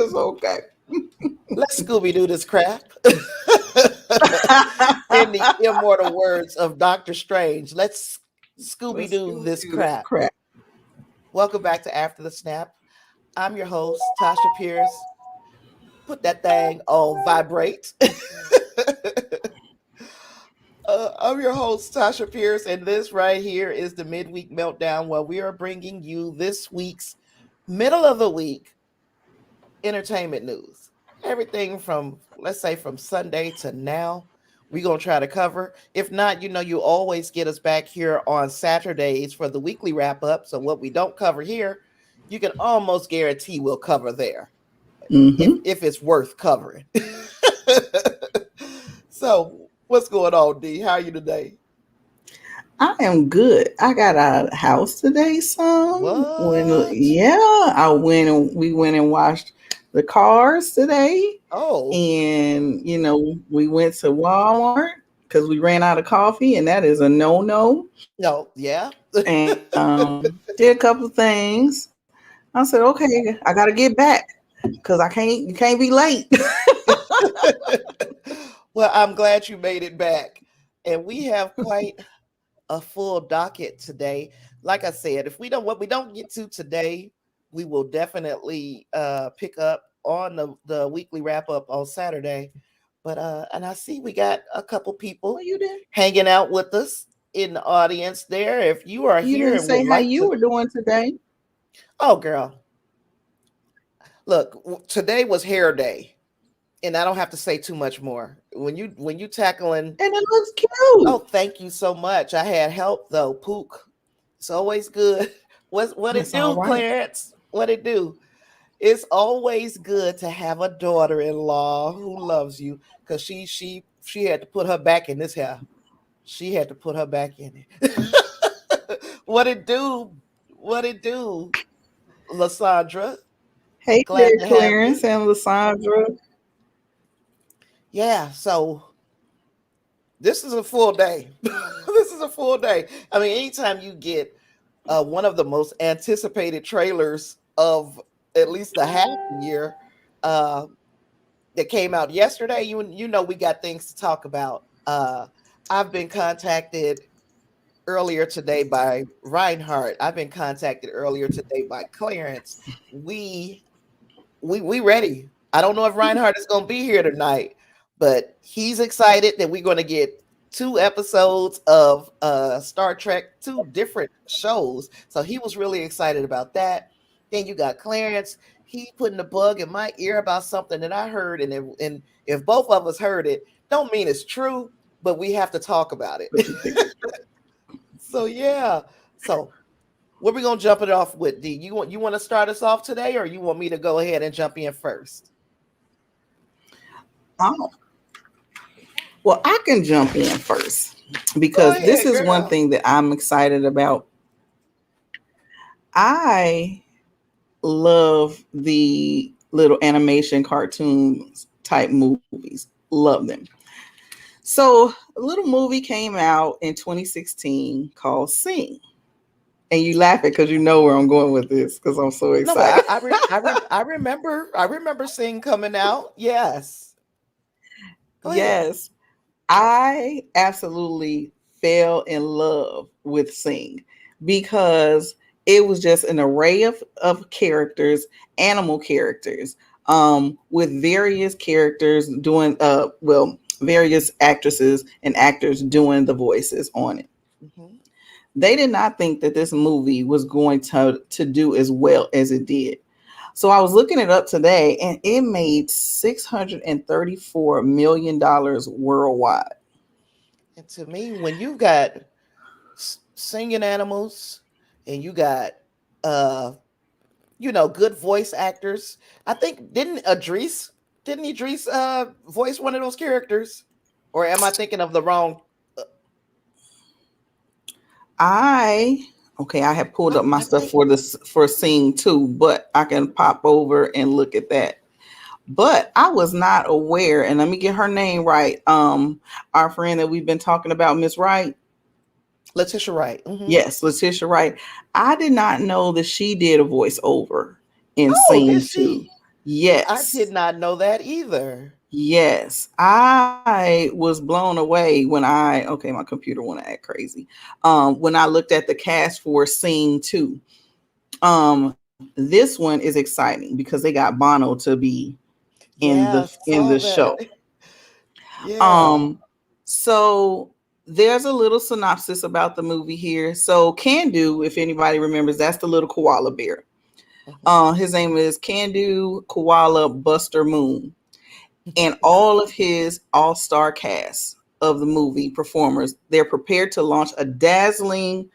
It's okay. Let's Scooby-Doo this crap. In the immortal words of Doctor Strange, let's Scooby-Doo this crap. Welcome back to After the Snap. I'm your host, Tasha Pierce. Put that thing on vibrate. I'm your host, Tasha Pierce, and this right here is the Midweek Meltdown, where we are bringing you this week's middle of the week entertainment news. Everything from, let's say, from Sunday to now, we're going to try to cover. If not, you always get us back here on Saturdays for the weekly wrap-up. So what we don't cover here, you can almost guarantee we'll cover there. If it's worth covering. So, what's going on, D? How are you today? I am good. I got out of the house today, son. What? We went and washed the cars today. Oh. And, we went to Walmart because we ran out of coffee, and that is a no-no. No, yeah. And did a couple of things. I said, okay, I got to get back because you can't be late. Well, I'm glad you made it back. And we have quite a full docket today. Like I said, what we don't get to today, we will definitely pick up on the weekly wrap up on Saturday. But and I see we got a couple people hanging out with us in the audience there. If you are here, didn't say how you were doing today. Oh, girl. Look, today was hair day. And I don't have to say too much more. When you tackling, and it looks cute. Oh, thank you so much. I had help though. Pook, it's always good. What it do, right. Clarence? What it do? It's always good to have a daughter-in-law who loves you, because she had to put her back in this hair. She had to put her back in it. What it do? Lysandra. Hey, Clarence and Lysandra. Yeah, so this is a full day. This is a full day. I mean, anytime you get one of the most anticipated trailers of at least a half year that came out yesterday, you know we got things to talk about. I've been contacted earlier today by Reinhardt. I've been contacted earlier today by Clarence. We ready. I don't know if Reinhardt is going to be here tonight, but he's excited that we're going to get 2 episodes of Star Trek, 2 different shows. So he was really excited about that. Then you got Clarence. He putting a bug in my ear about something that I heard. And if both of us heard it, don't mean it's true, but we have to talk about it. So, yeah. So what are we going to jump it off with, D? You want to start us off today, or you want me to go ahead and jump in first? Oh. Well, I can jump in first because this is one thing that I'm excited about. I love the little animation cartoons type movies. Love them. So a little movie came out in 2016 called Sing. And you laughing because you know where I'm going with this because I'm so excited. No, I remember Sing coming out. Yes. Yes. I absolutely fell in love with Sing because it was just an array of characters, animal characters, with various characters doing, various actresses and actors doing the voices on it. Mm-hmm. They did not think that this movie was going to do as well as it did. So I was looking it up today, and it made $634 million worldwide. And to me, when you got singing animals and you got, good voice actors, I think didn't Idris voice one of those characters, or am I thinking of the wrong? I have pulled up my stuff for Sing too, but I can pop over and look at that. But I was not aware, and let me get her name right. Our friend that we've been talking about, Miss Wright. Letitia Wright. Mm-hmm. Yes, Letitia Wright. I did not know that she did a voiceover in Sing 2. I Yes. did not know that either. Yes, I was blown away when okay, my computer want to act crazy. When I looked at the cast for Scene 2. This one is exciting because they got Bono to be Yeah, I in the saw show. that. Yeah. Um, so there's a little synopsis about the movie here. So Candu, if anybody remembers, that's the little koala bear. Mhm. His name is Candu Koala Buster Moon, and all of his all-star cast of the movie performers, they're prepared to launch a dazzling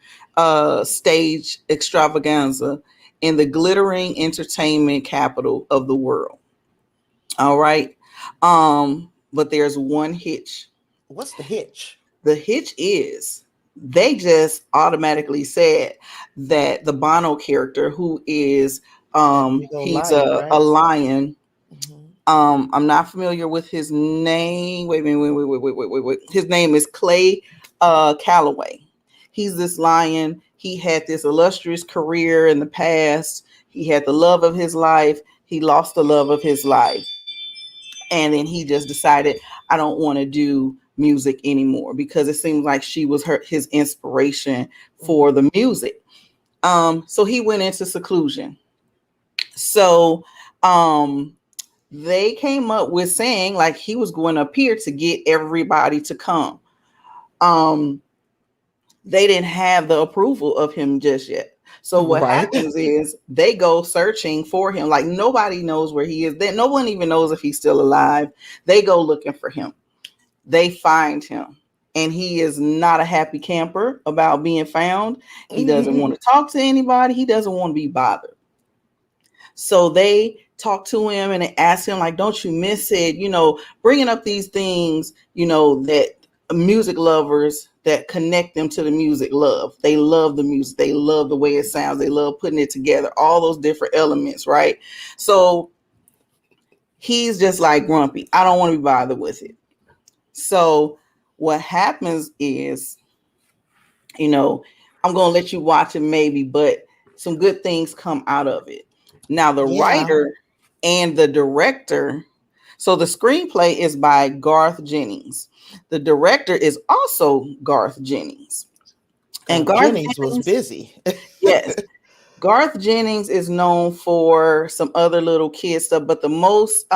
stage extravaganza in the glittering entertainment capital of the world. All right. But there's one hitch. What's the hitch? The hitch is they just automatically said that the Bono character, who is That big old he's lion, a right? lion. Hmm. I'm not familiar with his name. Wait a minute, wait. His name is Clay Calloway. He's this lion. He had this illustrious career in the past. He had the love of his life. He lost the love of his life. And then he just decided, I don't want to do music anymore because it seems like she was his inspiration for Hmm. the music. So he went into seclusion. So um they came up with saying like he was going to appear to get everybody to come. Um, they didn't have the approval of him just yet. So what Right. happens is they go searching for him. Like nobody knows where he is. No one even knows if he's still alive. They go looking for him. They find him. And he is not a happy camper about being found. He doesn't want to talk to anybody. He doesn't want to be bothered. So they talk to him and they ask him, like, don't you miss it? Bringing up these things, that music lovers that connect them to the music love. They love the music. They love the way it sounds. They love putting it together, all those different elements, right? So he's just like grumpy. I don't want to be bothered with it. So what happens is, you know, I'm going to let you watch it maybe, but some good things come out of it. Now, the Yeah. writer and the director, so the screenplay is by Garth Jennings. The director is also Garth Jennings. And Garth Jennings was Jennings, busy. yes, Garth Jennings is known for some other little kid stuff, but the most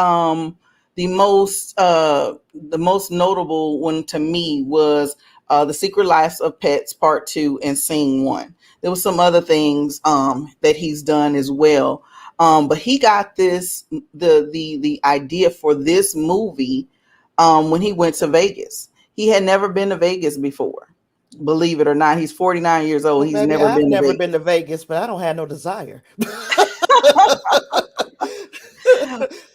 notable one to me was The Secret Lives of Pets Part 2 and Scene 1. There was some other things that he's done as well. But he got the idea for this movie when he went to Vegas. He had never been to Vegas before. Believe it or not, he's 49 years old. Well, He's baby, never I've been to never been Vegas. to Vegas, but I don't have no desire.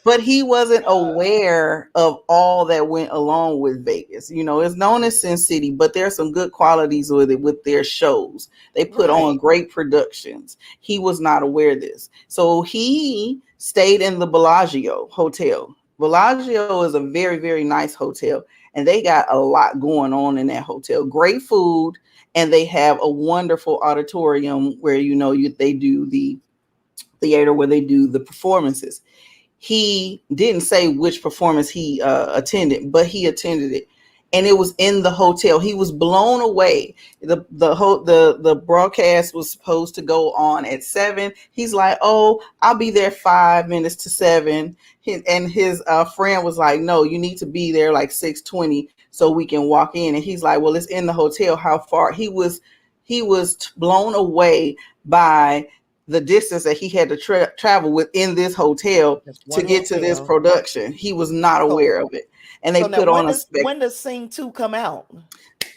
But he wasn't aware of all that went along with Vegas. It's known as Sin City, but there's some good qualities with it with their shows. They put on Right. great productions. He was not aware of this. So he stayed in the Bellagio Hotel. Bellagio is a very, very nice hotel, and they got a lot going on in that hotel. Great food, and they have a wonderful auditorium where they do the theater where they do the performances. He didn't say which performance he attended, but he attended it, and it was in the hotel. He was blown away. The broadcast was supposed to go on at 7. He's like, "Oh, I'll be there 5 minutes to 7." And his friend was like, "No, you need to be there like 6:20 so we can walk in." And he's like, "Well, it's in the hotel. How far?" He was blown away by the distance that he had to travel within this hotel Just to one get to this hotel. production. He was not So aware of it. And they so now put on a when does Sing 2 come out?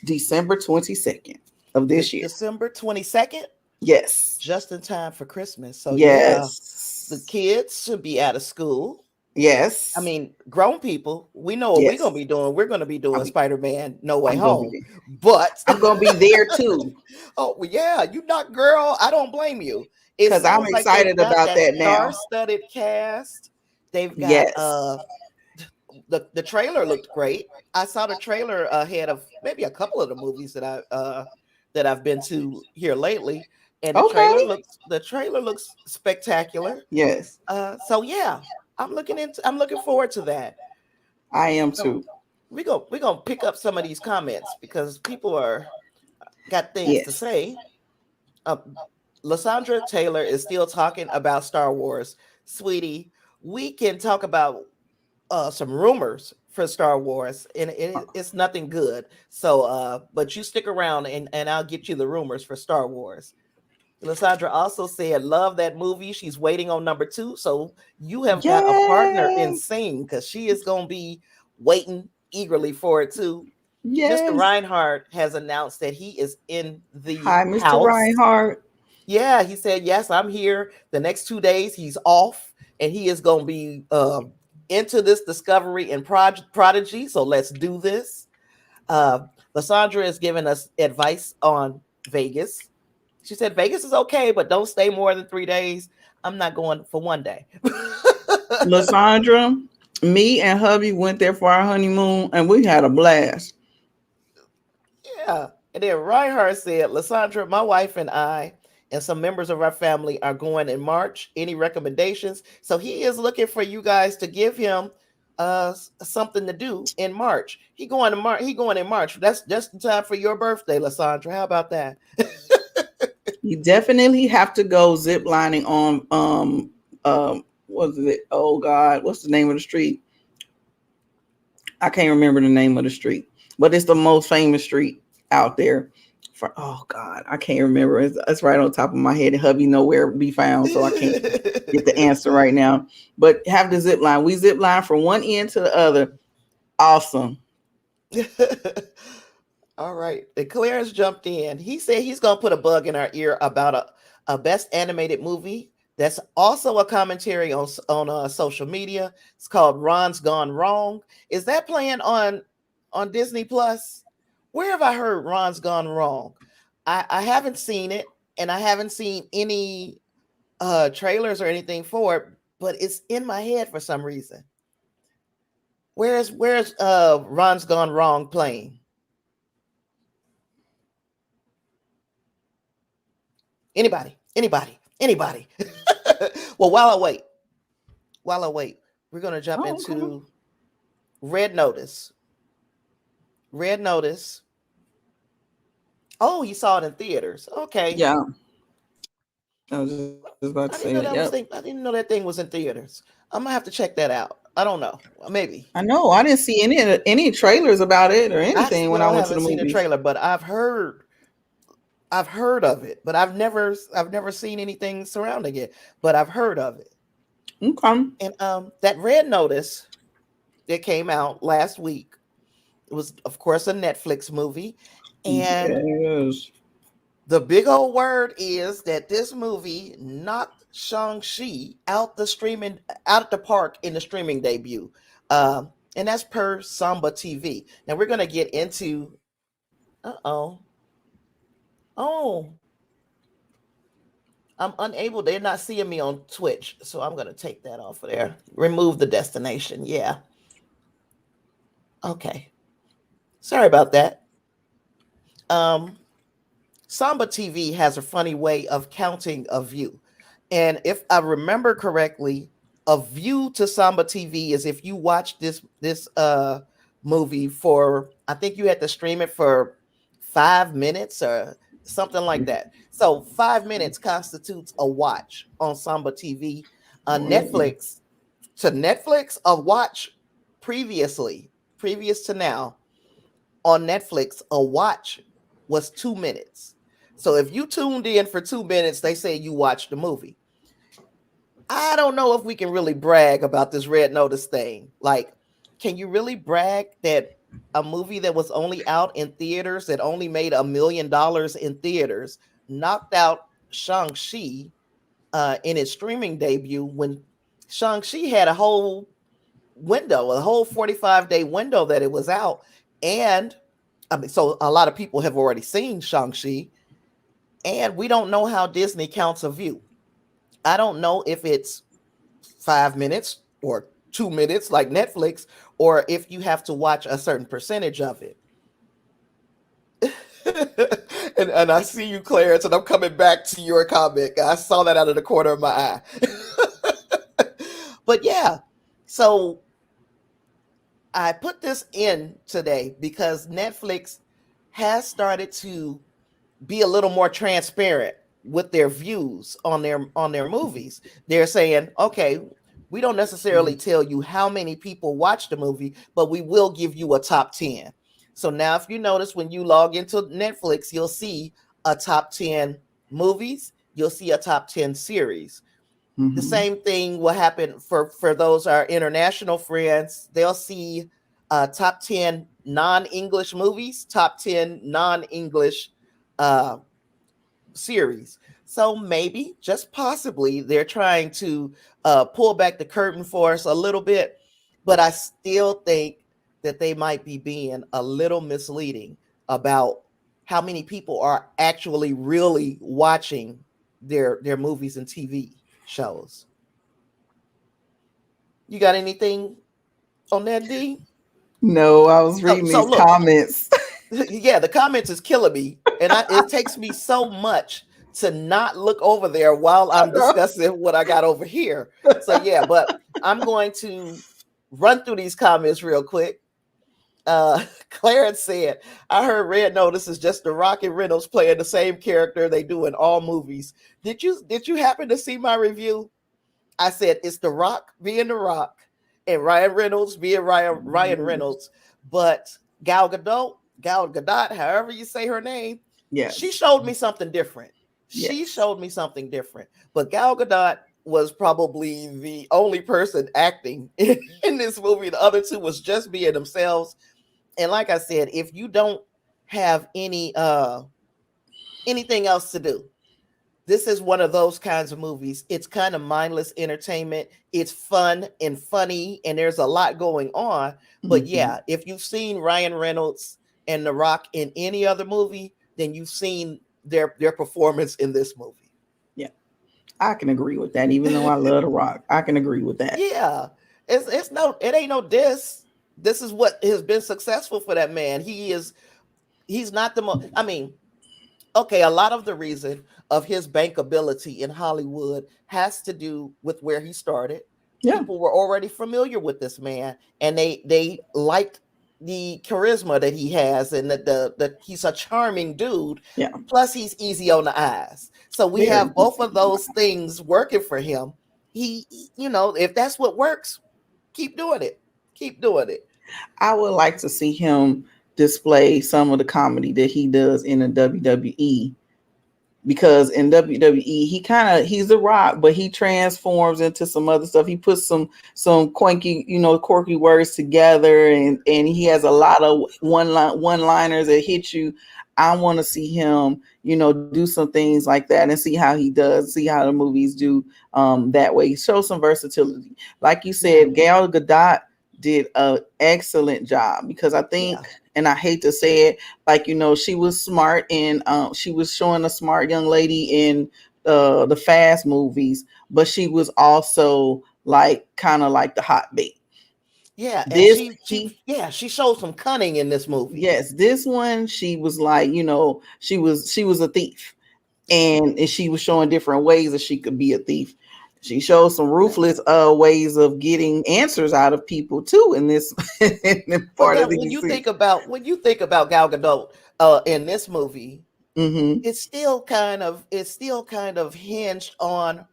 December 22nd of this year. December 22nd? Yes. Just in time for Christmas. So yeah, the Yes. kids should be out of school. I Yes. mean, grown people, we know what we're gonna Yes. be doing. We're gonna be doing I'm, Spider-Man No Way I'm gonna be Home. there. But I'm gonna be there too. oh well, yeah, you not girl. I don't blame you. It Because I'm seems like they've excited got about that that now. star-studded cast. They've got Yes. the trailer looked great. I saw the trailer ahead of maybe a couple of the movies that I've been to here lately, and Okay. the trailer looks spectacular. Yes. So yeah, I'm looking forward to that. I am So too. we're gonna pick up some of these comments because people are got things to Yes. say. Uh, Lysandra Taylor is still talking about Star Wars, sweetie. We can talk about some rumors for Star Wars, and it's nothing good. So, but you stick around, and I'll get you the rumors for Star Wars. Lysandra also said, "Love that movie." She's waiting on number two, so you have got a partner in Yes. Sing because she is going to be waiting eagerly for it too. Mr. Yes. Reinhardt has announced that he is in the Hi, Mr. house. Reinhardt. Yeah, he said, "Yes, I'm here." The next 2 days, he's off, and he is going to be into this Discovery and Prodigy. So let's do this. Lysandra is giving us advice on Vegas. She said Vegas is okay, but don't stay more than 3 days. I'm not going for one day. Lysandra, me and hubby went there for our honeymoon and we had a blast. Yeah. And then Reinhardt said, Lysandra, my wife and I and some members of our family are going in March. Any recommendations? So he is looking for you guys to give him something to do in March. He going in March. That's just in time for your birthday, Lysandra. How about that? You definitely have to go zip lining on what is it? Oh God, what's the name of the street? I can't remember the name of the street, but it's the most famous street out there. For oh God, I can't remember. It's right on top of my head. And hubby nowhere to be found, so I can't get the answer right now. But have the zip line. We zip line from one end to the other. Awesome. All right. And Clarence jumped in. He said he's going to put a bug in our ear about a best animated movie. That's also a commentary on social media. It's called Ron's Gone Wrong. Is that playing on Disney Plus? Where have I heard Ron's Gone Wrong? I haven't seen it, and I haven't seen any trailers or anything for it, but it's in my head for some reason. Where's Ron's Gone Wrong playing? Anybody? Well, while I wait, we're gonna jump Oh, okay. into Red Notice. Red Notice. Oh, you saw it in theaters. Okay. Yeah, I was just about to say I that. didn't know Yep. I didn't know that thing was in theaters. I'm gonna have to check that out. I don't know. Maybe. I know. I didn't see any trailers about it or I anything when I still went to the haven't seen a movies. trailer, but I've heard of it, but I've never seen anything surrounding it, but I've heard of it. Okay. And that Red Notice that came out last week, it was of course a Netflix movie, and Yes. the big old word is that this movie knocked Shang-Chi out the park in the streaming debut. And that's per Samba TV. Now we're gonna get into uh-oh. Oh, I'm unable. They're not seeing me on Twitch, so I'm gonna take that off of there. Remove the destination. Yeah. Okay. Sorry about that. Um, Samba TV has a funny way of counting a view. And if I remember correctly, a view to Samba TV is if you watch this movie for, I think you had to stream it for 5 minutes or something like that. So 5 minutes constitutes a watch on Samba TV. Netflix Netflix, a watch previous to now on Netflix, a watch was 2 minutes. So if you tuned in for 2 minutes, they say you watched the movie. I don't know if we can really brag about this Red Notice thing. Like, can you really brag that a movie that was only out in theaters, that only made $1 million in theaters, knocked out Shang-Chi in its streaming debut when Shang-Chi had a whole 45-day window that it was out. And I mean, so a lot of people have already seen Shang-Chi, and we don't know how Disney counts a view. I don't know if it's 5 minutes or 2 minutes like Netflix, or if you have to watch a certain percentage of it. and I see you, Clarence, and I'm coming back to your comment. I saw that out of the corner of my eye. But yeah, So I put this in today because Netflix has started to be a little more transparent with their views on their movies. They're saying, okay, we don't necessarily tell you how many people watch the movie, but we will give you a top 10. So now if you notice when you log into Netflix, you'll see a top 10 movies, you'll see a top 10 series. The Mm-hmm. same thing will happen for those our international friends. They'll see top 10 non-English movies, top 10 non-English uh, series. So maybe, just possibly, they're trying to pull back the curtain for us a little bit, but I still think that they might be being a little misleading about how many people are actually really watching their movies and TV shows. You got anything on that, D? No, I was reading So these look, comments. yeah, the comments is killing me, and it takes me so much to not look over there while I'm discussing what I got over here. So yeah, but I'm going to run through these comments real quick. Clarence said, "I heard Red Notice is just The Rock and Reynolds playing the same character they do in all movies. Did you happen to see my review? I said it's The Rock being The Rock and Ryan Reynolds being Ryan Reynolds, but Gal Gadot, however you say her name, she Yes. showed me something different. She Yes. showed me something different. But Gal Gadot was probably the only person acting in this movie. The other two was just being themselves. And like I said, if you don't have anything else to do, this is one of those kinds of movies. It's kind of mindless entertainment. It's fun and funny, and there's a lot going on. But Mm-hmm. yeah, if you've seen Ryan Reynolds and The Rock in any other movie, then you've seen their performance in this movie. Yeah, I can agree with that. Even though I love The Rock, I can agree with that. Yeah, it ain't no diss. This is what has been successful for that man. He's not the most. I mean, okay, a lot of the reason of his bankability in Hollywood has to do with where he started. Yeah. People were already familiar with this man, and they liked the charisma that he has, and that he's a charming dude. Yeah. Plus, he's easy on the eyes. So we Very. have both of those things working for him. If that's what works, keep doing it. Keep doing it. I would like to see him display some of the comedy that he does in the WWE, because in WWE he's a Rock, but he transforms into some other stuff. He puts some quirky, quirky words together, and he has a lot of one liners that hit you. I want to see him, do some things like that and see how he does, see how the movies do that way. Show some versatility. Like you Yeah, said, Gal Gadot did an excellent job, because I yeah, think, and I hate to say it, like, she was smart, and she was showing a smart young lady in the Fast movies, but she was also like kind of like the hot bait. yeah. And This she showed some cunning in this movie. yes, this one she was like, she was a thief, and she was showing different ways that she could be a thief. She showed some Yeah. ruthless ways of getting answers out of people too in this in But part of then these scenes. when you think about Gal Gadot in this movie, Mm-hmm. it's still kind of hinged on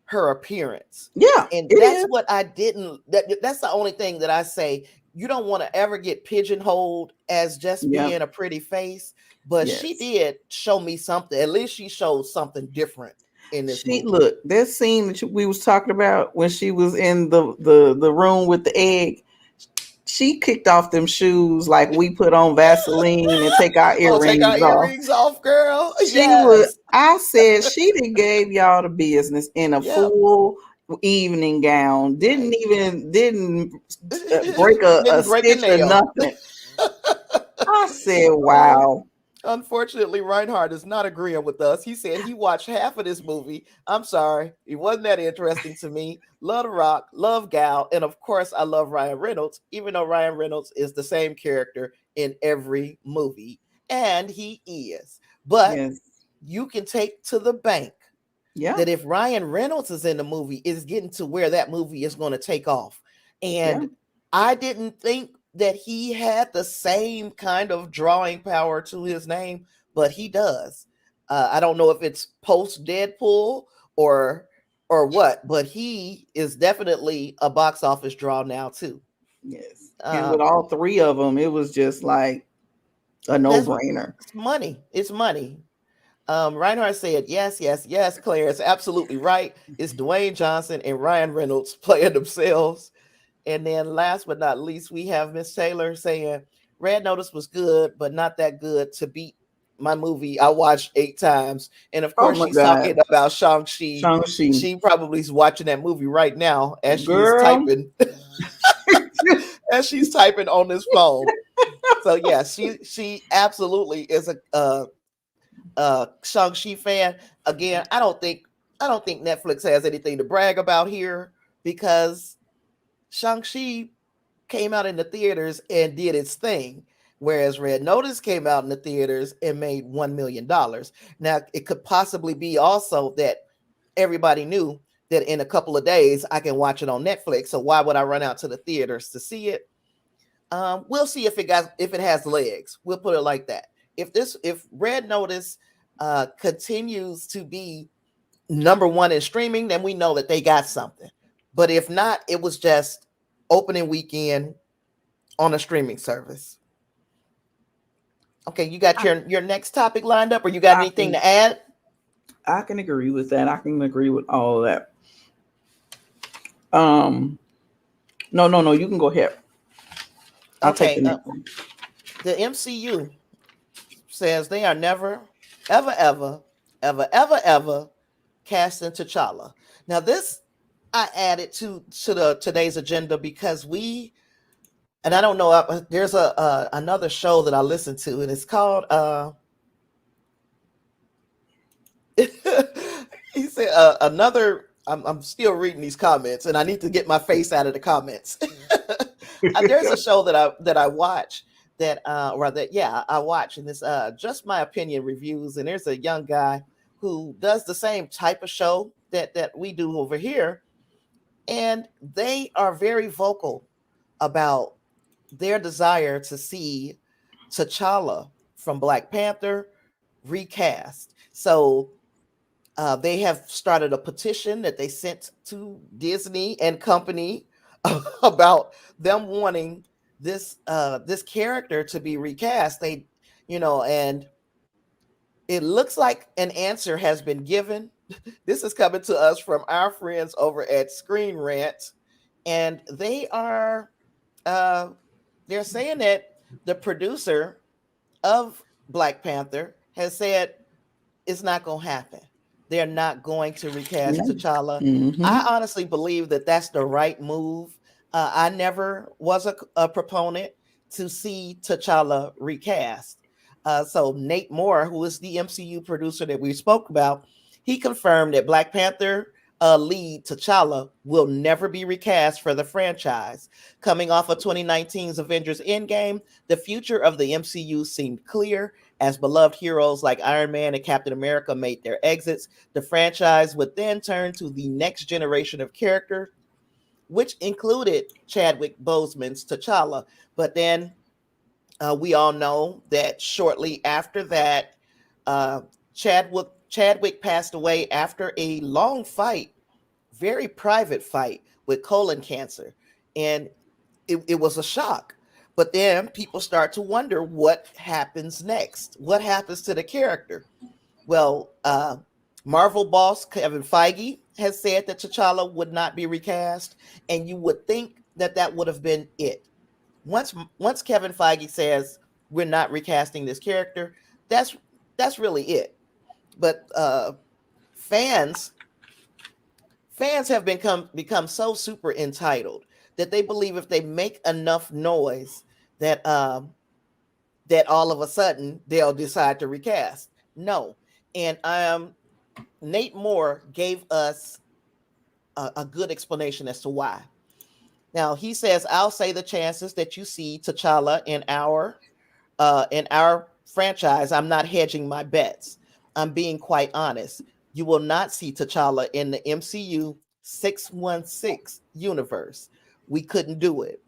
her appearance. Yeah, And it that's is. what I didn't that's the only thing that I say you don't want to ever get pigeonholed as just Yep. being a pretty face, but she Yes. did show me something. At least she showed something different in this She movie. look, that scene that we was talking about when she was in the room with the egg. She kicked off them shoes like we put on Vaseline and take our Oh, take our earrings off. earrings off, girl. She would. Yes. I said she did gave y'all the business in a Yep. full evening gown. Didn't Right. even didn't break a Didn't break a stitch or nail. nothing. I said, Oh, "Wow." unfortunately, Reinhardt is not agreeing with us. He said he watched half of this movie. I'm sorry. It wasn't that interesting to me. Love The Rock, love Gal, and of course, I love Ryan Reynolds, even though Ryan Reynolds is the same character in every movie. And he is. But Yes. you can take to the bank Yeah. that if Ryan Reynolds is in the movie, it's getting to where that movie is going to take off. And Yeah. I didn't think that he had the same kind of drawing power to his name, but he does. I don't know if it's post Deadpool or or what, but he is definitely a box office draw now too. Yes. And Uh, with all three of them, it was just like a that's no-brainer. it's money. It's money. Reinhardt said, yes, yes, yes, Claire is absolutely right. It's Dwayne Johnson and Ryan Reynolds playing themselves. And then last but not least, we have Miss Taylor saying, Red Notice was good, but not that good to beat my movie I watched 8 times. And of Oh course, my she's talking God. about Shang-Chi. Shang-Chi. She probably is watching that movie right now as she's Girl. typing, as she's typing on this phone. So yeah, she absolutely is a Shang-Chi fan. Again, I don't think Netflix has anything to brag about here because Shang-Chi came out in the theaters and did its thing, whereas Red Notice came out in the theaters and made $1 million. Now, it could possibly be also that everybody knew that in a couple of days I can watch it on Netflix. So why would I run out to the theaters to see it? We'll see if it has legs. We'll put it like that. If Red Notice continues to be number one in streaming, then we know that they got something. But if not, it was just opening weekend on a streaming service. Okay, you got I, your next topic lined up, or you got I anything can to add? I can agree with that. I can agree with all of that. Um, no, no, no. You can go ahead. I'll take the Okay, next one. the MCU says they are never, ever, ever, ever, ever, ever casting T'Challa. Now, this I added to the today's agenda because and I don't know, there's a another show that I listen to, and it's called he said another. I'm still reading these comments, and I need to get my face out of the comments. There's a show that I watch that or that yeah I watch, and it's just my opinion reviews. And there's a young guy who does the same type of show that we do over here, and they are very vocal about their desire to see T'Challa from Black Panther recast. So they have started a petition that they sent to Disney and company about them wanting this character to be recast. And it looks like an answer has been given. This is coming to us from our friends over at Screen Rant, and uh, they're saying that the producer of Black Panther has said it's not going to happen. They're not going to recast No. T'Challa. Mm-hmm. I honestly believe that that's the right move. I never was a proponent to see T'Challa recast. So Nate Moore, who is the MCU producer that we spoke about, he confirmed that Black Panther lead T'Challa will never be recast for the franchise. Coming off of 2019's Avengers Endgame, the future of the MCU seemed clear. As beloved heroes like Iron Man and Captain America made their exits, the franchise would then turn to the next generation of characters, which included Chadwick Boseman's T'Challa. But then we all know that shortly after that, uh, Chadwick passed away after a long fight, very private fight with colon cancer, and it was a shock. But then people start to wonder what happens next. What happens to the character? Well, Marvel boss Kevin Feige has said that T'Challa would not be recast, and you would think that that would have been it. Once Kevin Feige says we're not recasting this character, that's that's really it. But fans fans have become so super entitled that they believe if they make enough noise that that all of a sudden they'll decide to recast. No, and Nate Moore gave us a good explanation as to why. Now he says, "I'll say the chances that you see T'Challa in our franchise. I'm not hedging my bets. I'm being quite honest. You will not see T'Challa in the MCU 616 universe. We couldn't do it.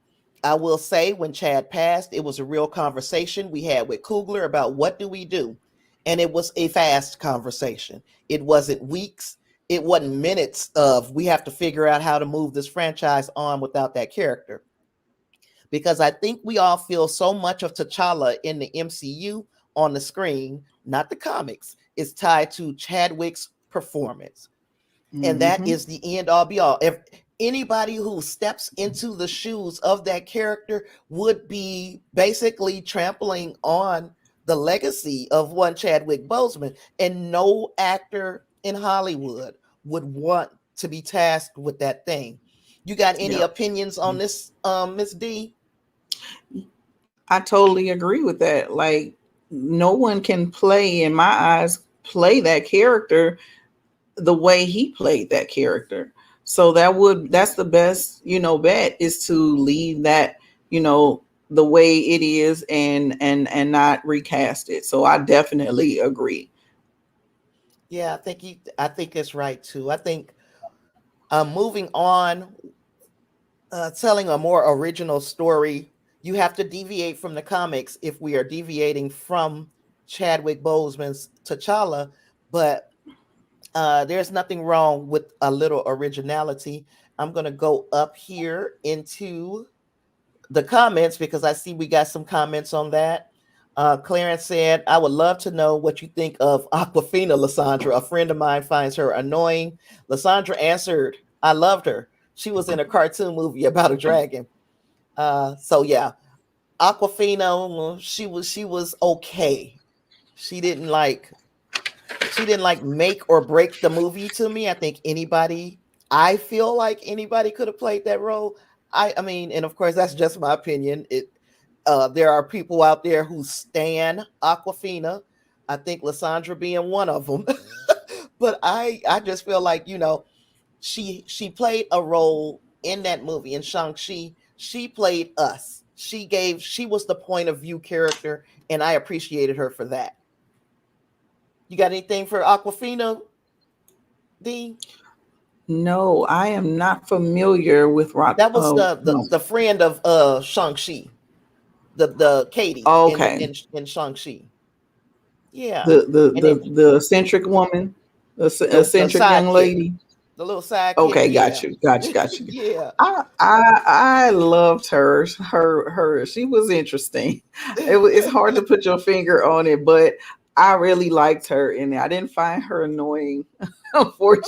I will say when Chad passed, it was a real conversation we had with Coogler about what do we do. And it was a fast conversation. It wasn't weeks, it wasn't minutes of we have to figure out how to move this franchise on without that character. Because I think we all feel so much of T'Challa in the MCU on the screen, not the comics, is tied to Chadwick's performance. And that Mm-hmm. is the end all be all. If anybody who steps into the shoes of that character would be basically trampling on the legacy of one Chadwick Boseman, and no actor in Hollywood would want to be tasked with that thing. You got any Yep. opinions on this, Miss D? I totally agree with that. Like, no one can play, in my eyes, play that character the way he played that character. So that's the best, bet is to leave that, the way it is, and not recast it. So I definitely agree. Yeah, I think that's right too. I think moving on, telling a more original story, you have to deviate from the comics if we are deviating from Chadwick Boseman's T'Challa, but there's nothing wrong with a little originality. I'm going to go up here into the comments because I see we got some comments on that. Clarence said, I would love to know what you think of Aquafina, Lysandra. A friend of mine finds her annoying. Lysandra answered, I loved her. She was in a cartoon movie about a dragon. So yeah, Aquafina, she was okay. She didn't like she didn't like make or break the movie to me. I feel like anybody could have played that role. I mean, and of course that's just my opinion. There are people out there who stan Aquafina. I think Lysandra being one of them. But I just feel like, she played a role in that movie in Shang-Chi. She played us. She was the point of view character, and I appreciated her for that. You got anything for Aquafina, D? No, I am not familiar with rock. That was the the, No. the friend of Shang-Chi, the Katie Okay. in Shang-Chi. Yeah. The the And the then the eccentric woman, the the eccentric young sidekick, lady. the little sidekick, Okay, got yeah. you, got you, got you. Yeah. I loved her. Her. She was interesting. It's hard to put your finger on it, but I really liked her, and I didn't find her annoying. I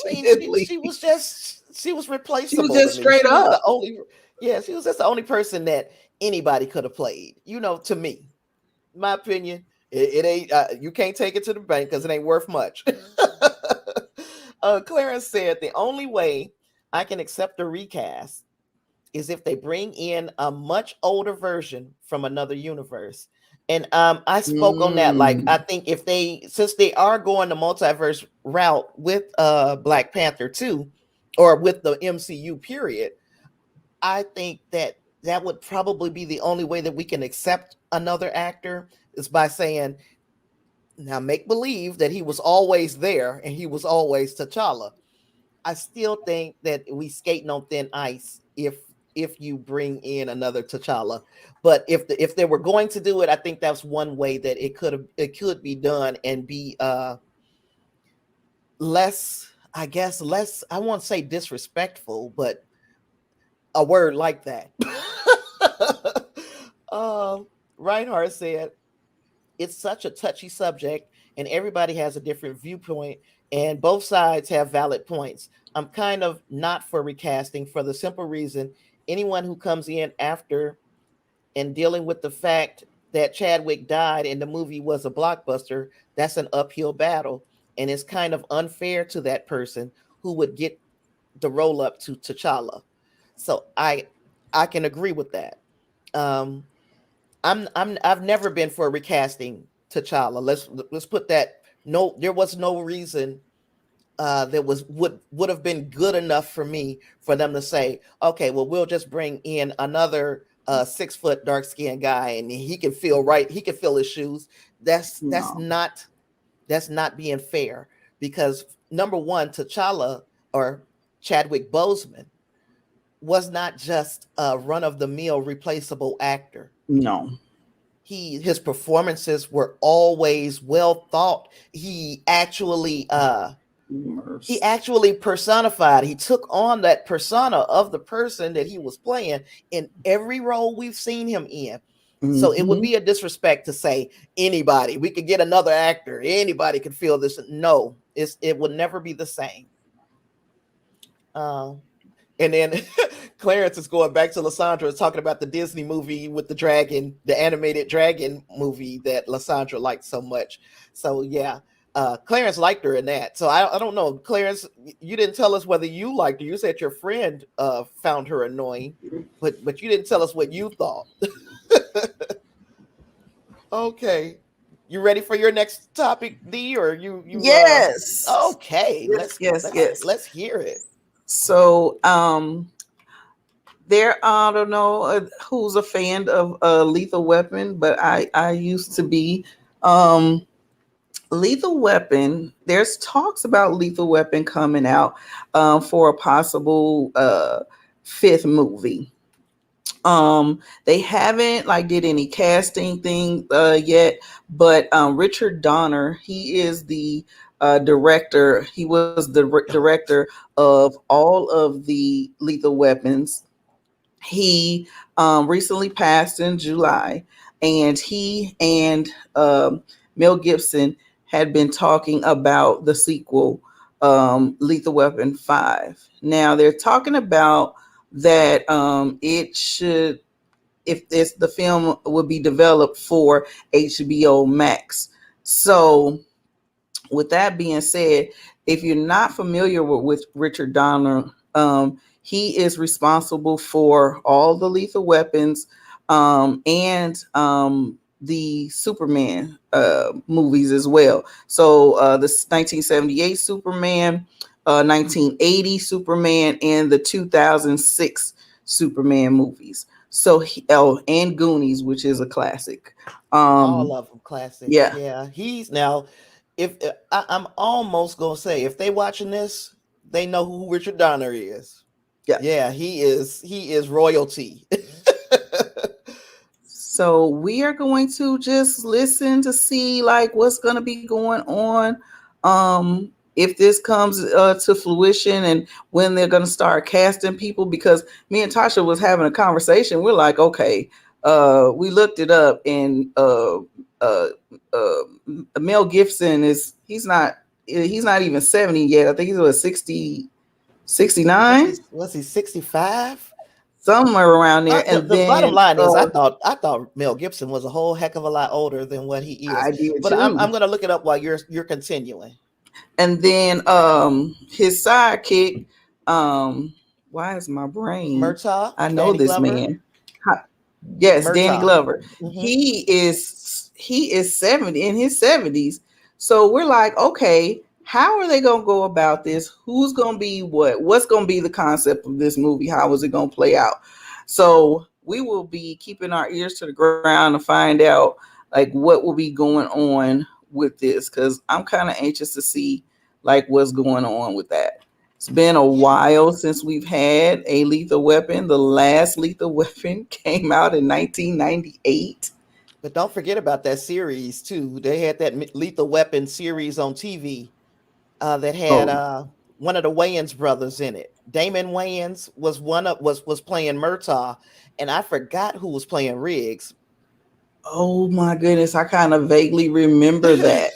mean, she Unfortunately, was just she was she was replaceable to just me. straight She was the up. only Yeah, she was just the only person that anybody could have played. To me, my opinion, it ain't you can't take it to the bank because it ain't worth much. Clarence said the only way I can accept a recast is if they bring in a much older version from another universe. And I spoke on that. Like, I Mm, think if since they are going the multiverse route with Black Panther 2, or with the MCU period, I think that would probably be the only way that we can accept another actor, is by saying, now make believe that he was always there and he was always T'Challa. I still think that we skating on thin ice if you bring in another T'Challa. But if they were going to do it, I think that's one way that it could be done and be less, I guess, less, I won't say disrespectful, but a word like that. um Reinhardt said, it's such a touchy subject and everybody has a different viewpoint and both sides have valid points. I'm kind of not for recasting for the simple reason anyone who comes in after and dealing with the fact that Chadwick died and the movie was a blockbuster, that's an uphill battle. And it's kind of unfair to that person who would get the roll up to T'Challa. So I can agree with that. Um, I've never been for recasting T'Challa. Let's put that. No, there was no reason that would have been good enough for me for them to say, okay, well, we'll just bring in another 6 foot dark skinned guy and he can feel right. He can fill his shoes. That's that's no. not that's not being fair because number one, T'Challa or Chadwick Boseman was not just a run of the mill replaceable actor. No. His performances were always well thought. He Immersed. actually personified, he took on that persona of the person that he was playing in every role we've seen him in. So it would Mm-hmm. be a disrespect to say anybody, we could get another actor, anybody could feel this. No, it would never be the same. Um, and then Clarence is going back to Lysandra talking about the Disney movie with the dragon, the animated dragon movie that Lysandra liked so much. So yeah, Clarence liked her in that. So I don't know, Clarence, you didn't tell us whether you liked her. You said your friend found her annoying, but you didn't tell us what you thought. Okay, you ready for your next topic, D? Or Yes. okay? Yes, yes, yes. Let's hear it. So, there, I don't know who's a fan of Lethal Weapon, but I used to be. Um, Lethal Weapon. There's talks about Lethal Weapon coming out for a possible fifth movie. They haven't like did any casting thing yet, but Richard Donner, he is the director. He was the director of all of the Lethal Weapons. He recently passed in July, and he and Mel Gibson had been talking about the sequel, Lethal Weapon 5. Now they're talking about that it should, if this the film would be developed for HBO Max. So with that being said, if you're not familiar with Richard Donner, he is responsible for all the Lethal Weapons and the Superman movies as well. So the 1978 Superman, 1980 Superman, and the 2006 Superman movies. So and Goonies, which is a classic. All Um, of them classics. yeah, Yeah, he's now. If I'm almost gonna say, if they watching this, they know who Richard Donner is. yeah. Yeah, he is. He is royalty. So we are going to just listen to see like what's going to be going on. If this comes to fruition and when they're going to start casting people, because me and Tasha was having a conversation. We're like, okay, we looked it up, and uh, uh, Mel Gibson he's not even 70 yet. I think he's what, 60, was 69, he 65? somewhere around there. And The bottom then line is, I thought Mel Gibson was a whole heck of a lot older than what he is. I did But I'm too. gonna look it up while you're continuing. And then his sidekick, um, why is my brain? Murtaugh, I know Danny this Glover, man. Yes, Danny Murtaugh. Glover. Hmm. He is 70, in his 70s. So we're like, okay, how are they gonna go about this? Who's gonna be what? What's gonna be the concept of this movie? How is it gonna play out? So we will be keeping our ears to the ground to find out like what will be going on with this, because I'm kind of anxious to see like what's going on with that. It's been a Yeah. while since we've had a Lethal Weapon. The last Lethal Weapon came out in 1998. But don't forget about that series too. They had that Lethal Weapon series on TV that had Oh, one of the Wayans brothers in it. Damon Wayans was was playing Murtaugh, and I forgot who was playing Riggs. oh my goodness, I kind of vaguely remember that.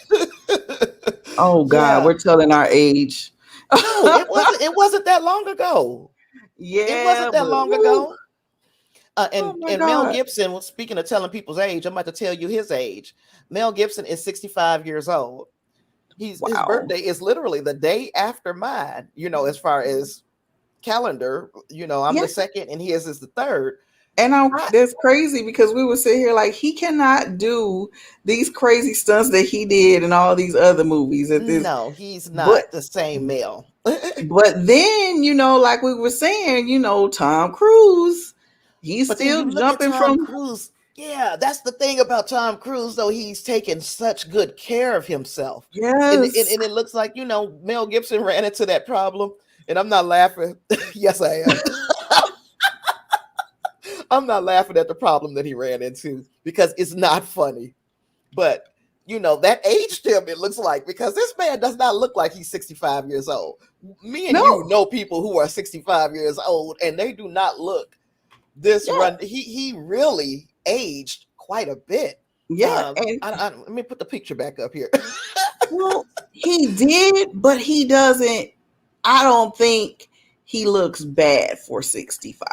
Oh God, Yeah. we're telling our age. No, it wasn't. It wasn't that long ago. It Yeah, wasn't that but long woo, ago. oh my And Mel God, Gibson, well, speaking of telling people's age, I'm about to tell you his age. Mel Gibson is 65 years old. His wow. birthday is literally the day after mine. As far as calendar, I'm Yeah, the second and his is the third. and I, that's crazy because we would sit here like he cannot do these crazy stunts that he did in all these other movies at this. no, he's But not the same Mel. then like we were saying, Tom Cruise, he's But then still you look at jumping Tom from. Cruise. Yeah, that's the thing about Tom Cruise, though. He's taken such good care of himself. Yes. And it looks like, Mel Gibson ran into that problem. And I'm not laughing. Yes, I am. I'm not laughing at the problem that he ran into because it's not funny. But that aged him, it looks like, because this man does not look like he's 65 years old. Me and you No. know people who are 65 years old and they do not look this Yeah. run. He really aged quite a bit. Yeah. And Let me put the picture back up here. well, he did, but he doesn't. I don't think he looks bad for 65.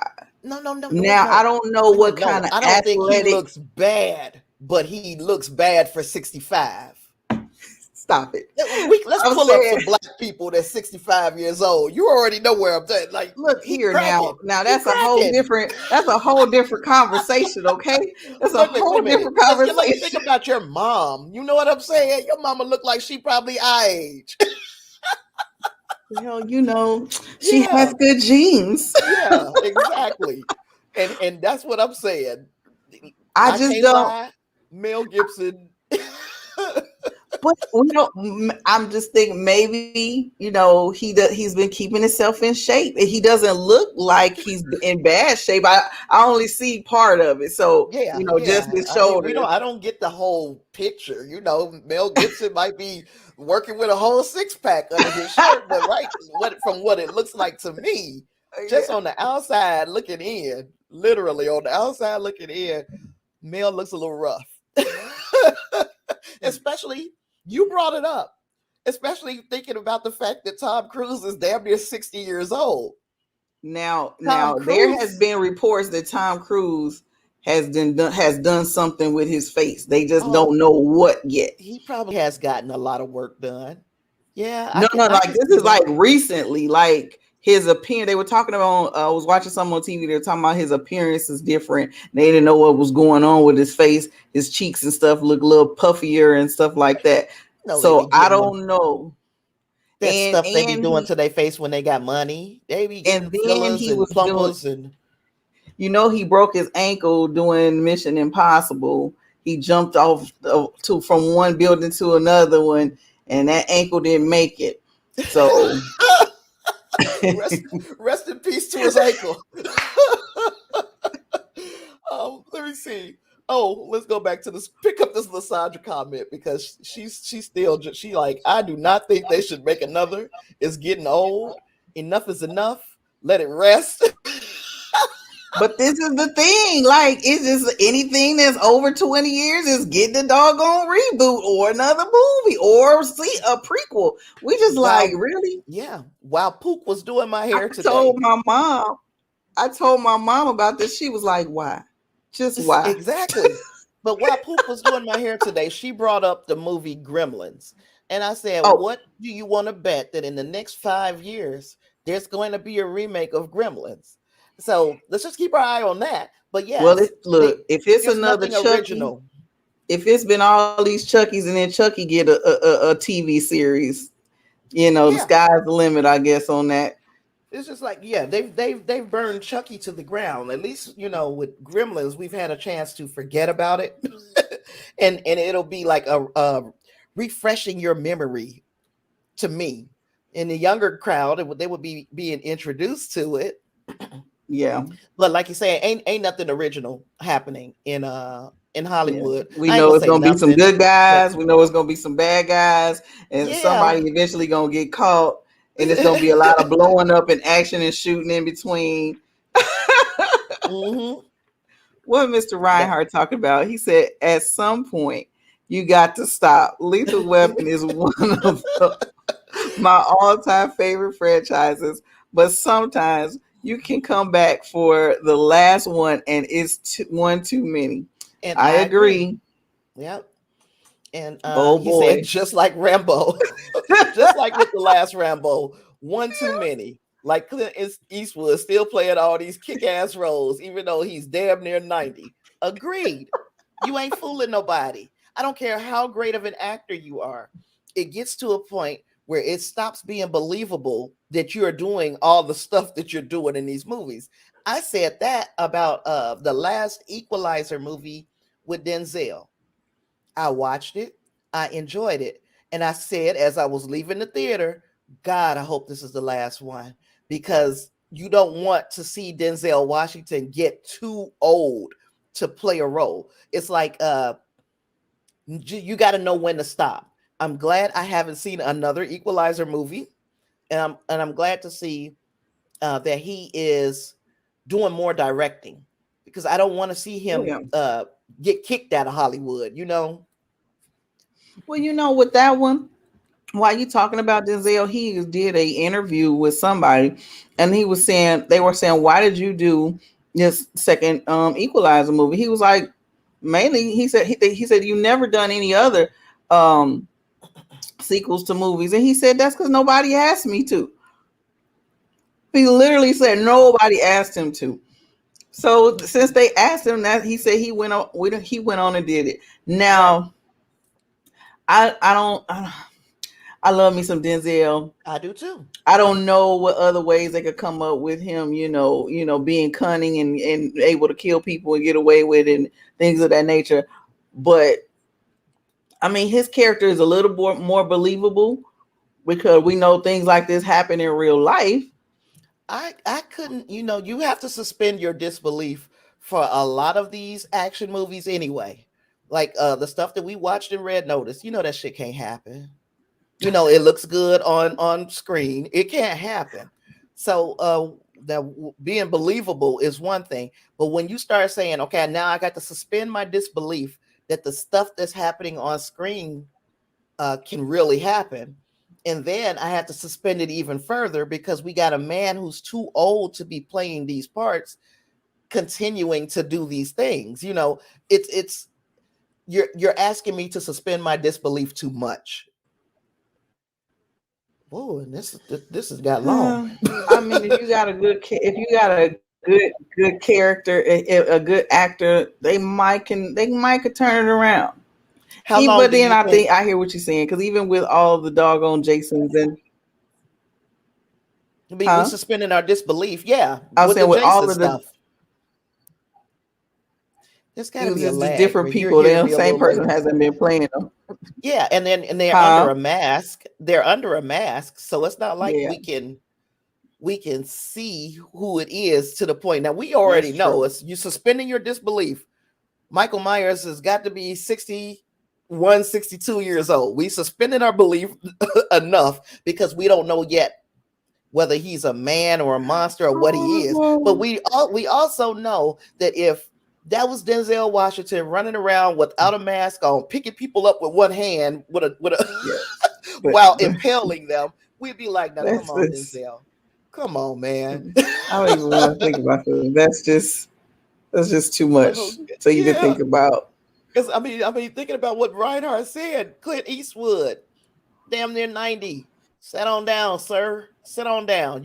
No, no, no, no, wait, Now, no. I don't know Wait, what wait, kind no. of I don't think he athletic. looks bad, but he looks bad for 65. Stop it. Let's I'm pull up saying, some black people that's 65 years old. You already know where I'm at. Like, look he here now. cracking. Now He that's a whole cracking. different. That's a whole different conversation. Okay, that's a Wait whole a minute. different Let's think conversation. about your mom. You know what I'm saying? Your mama look like she probably our age. Well, she has Yeah, good genes. yeah, exactly. And that's what I'm saying. I I just can't don't. lie. Mel Gibson. But I'm just thinking maybe he's been keeping himself in shape, and he doesn't look like he's in bad shape. I only see part of it, so Yeah, just yeah. his I mean, we shoulders. don't. I don't get the whole picture. Mel Gibson might be working with a whole six pack under his shirt, but from what it looks like to me, just Yeah. on the outside looking in, literally on the outside looking in, Mel looks a little rough. Especially, you brought it up. Especially thinking about the fact that Tom Cruise is damn near 60 years old. Tom Now there has Cruise. been reports that Tom Cruise has done something with his face. They just Oh, don't know what yet. he probably has gotten a lot of work done. Yeah, No, no, I like can this see is like that. recently, like his appearance. They were talking about. I was watching something on TV. They were talking about his appearance is different. They didn't know what was going on with his face. His cheeks and stuff look a little puffier and stuff like that. No, they be So I getting don't know. that stuff they be And doing to their face when they got money. They be getting then fillers he and was doing. plumpers and He broke his ankle doing Mission Impossible. He jumped off from one building to another one, and that ankle didn't make it. So rest rest in peace to his ankle. Let me see. Oh, let's go back to this. Pick up this Lysandra comment because she's still she like, I do not think they should make another. It's getting old. Enough is enough. Let it rest. but this is the thing. Like, it's just anything that's over 20 years is getting a doggone reboot or another movie or see a prequel. We just like, While really? yeah, while Pook was doing my I hair told today. my mom, I told my mom about this. She was like, why? Just why? Exactly. But while Pook was doing my hair today, she brought up the movie Gremlins. And I said, Oh, what do you want to bet that in the next 5 years, there's going to be a remake of Gremlins? So let's just keep our eye on that. But well, yes, look, if it's there's another nothing Chucky, original. if it's been all these Chuckies and then Chucky get a TV series, the Yeah. sky's the limit, I guess, on that. It's just like, yeah, they've burned Chucky to the ground. At least, with Gremlins, we've had a chance to forget about it. and it'll be like a refreshing your memory to me. In the younger crowd, they would be being introduced to it. Yeah. But like you say, ain't nothing original happening in Yeah. Hollywood. We I ain't know gonna it's say gonna be some nothing, good but guys. We know it's gonna be some bad guys, and yeah. somebody eventually gonna get caught, and it's gonna be a lot of blowing up and action and shooting in between. Mm-hmm. What Mr. That Reinhardt talked about, he said, at some point, you got to stop. Lethal Weapon is one of my all-time favorite franchises, but sometimes you can come back for the last one, and it's one too many. and I I agree. agree. Yep. And Oh he said, boy. just like Rambo, just like with the last Rambo, one too many. Like Clint Eastwood still playing all these kick-ass roles, even though he's damn near 90. Agreed. You ain't fooling nobody. I don't care how great of an actor you are. It gets to a point where it stops being believable that you're doing all the stuff that you're doing in these movies. I said that about the last Equalizer movie with Denzel. I watched it. I enjoyed it. And I said, as I was leaving the theater, God, I hope this is the last one because you don't want to see Denzel Washington get too old to play a role. It's like you got to know when to stop. I'm glad I haven't seen another Equalizer movie, and I'm glad to see that he is doing more directing, because I don't want to see Oh him yeah. get kicked out of Hollywood. Well, with that one, while you talking about Denzel, he did a interview with somebody, and they were saying, why did you do this second Equalizer movie? He was like, mainly, he said you never done any other um sequels to movies, and he said that's because nobody asked me to. He literally said nobody asked him to. So since they asked him that, he said he went on and did it. Right. Now I don't I love me some Denzel. I do too. I don't know what other ways they could come up with him, being cunning and able to kill people and get away with it and things of that nature. But I mean, his character is a little more believable because we know things like this happen in real life. I couldn't, you have to suspend your disbelief for a lot of these action movies anyway. Like the stuff that we watched in Red Notice, that shit can't happen. It looks good on screen. It can't happen. So that being believable is one thing, but when you start saying, okay, now I got to suspend my disbelief that the stuff that's happening on screen can really happen, and then I have to suspend it even further because we got a man who's too old to be playing these parts continuing to do these things. It's you're asking me to suspend my disbelief too much. Whoa, and this has got long. I mean, if you got a good character, a good actor, they might could turn it around. How long But do then you I think? think I hear what you're saying because even with all the doggone Jasons and I mean, we huh, suspending our disbelief, yeah, I was with the saying with Jason all of the stuff. There's got it to was be a just the lag different where you're people. hearing The me a same little person later. hasn't been playing them. Yeah, and they're under Huh? a mask. They're under a mask, so it's not like Yeah, we can see who it is to the point. Now we that's already know true. it's you suspending your disbelief. Michael Myers has got to be 61, 62 years old. We suspended our belief enough because we don't know yet whether he's a man or a monster or what he is. But we also know that if that was Denzel Washington running around without a mask on, picking people up with one hand with a Yeah, but while impaling them, we'd be like, now come that's on, this. Denzel. Come on, man. I don't even want to think about it. That's just too Oh, much to even yeah. think about. Because I mean, thinking about what Reinhardt said, Clint Eastwood, damn near 90. Sit on down, sir. Sit on down.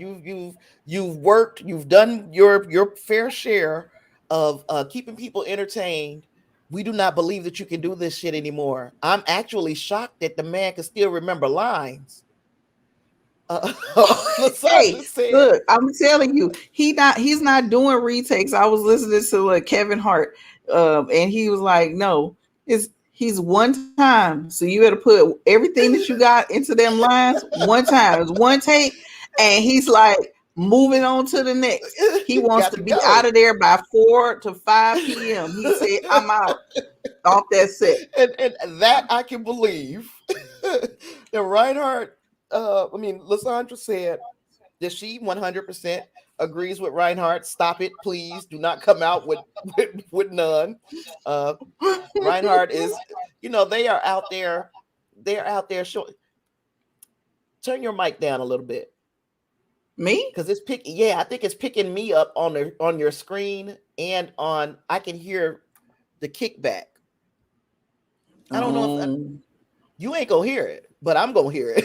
You've worked. You've done your fair share of keeping people entertained. We do not believe that you can do this shit anymore. I'm actually shocked that the man can still remember lines. Hey, Lasagna said, look, I'm telling you, he's not doing retakes. I was listening to Kevin Hart, and he was like, "No, he's one time, so you got to put everything that you got into them lines one time. It's one take, and he's like moving on to the next. He wants got to to be out go. of there by 4 to 5 p.m. He said, "I'm out off that set." And that I can believe. The Reinhardt, Lysandra said that she 100% agrees with Reinhardt. Stop it, please. Do not come out with none. Uh, Reinhardt is, they are out there. They're out there. Turn your mic down a little bit Me? because it's picking. Yeah, I think it's picking me up on your screen and on. I can hear the kickback. I don't know if Um. you ain't gonna hear it, but I'm gonna hear it.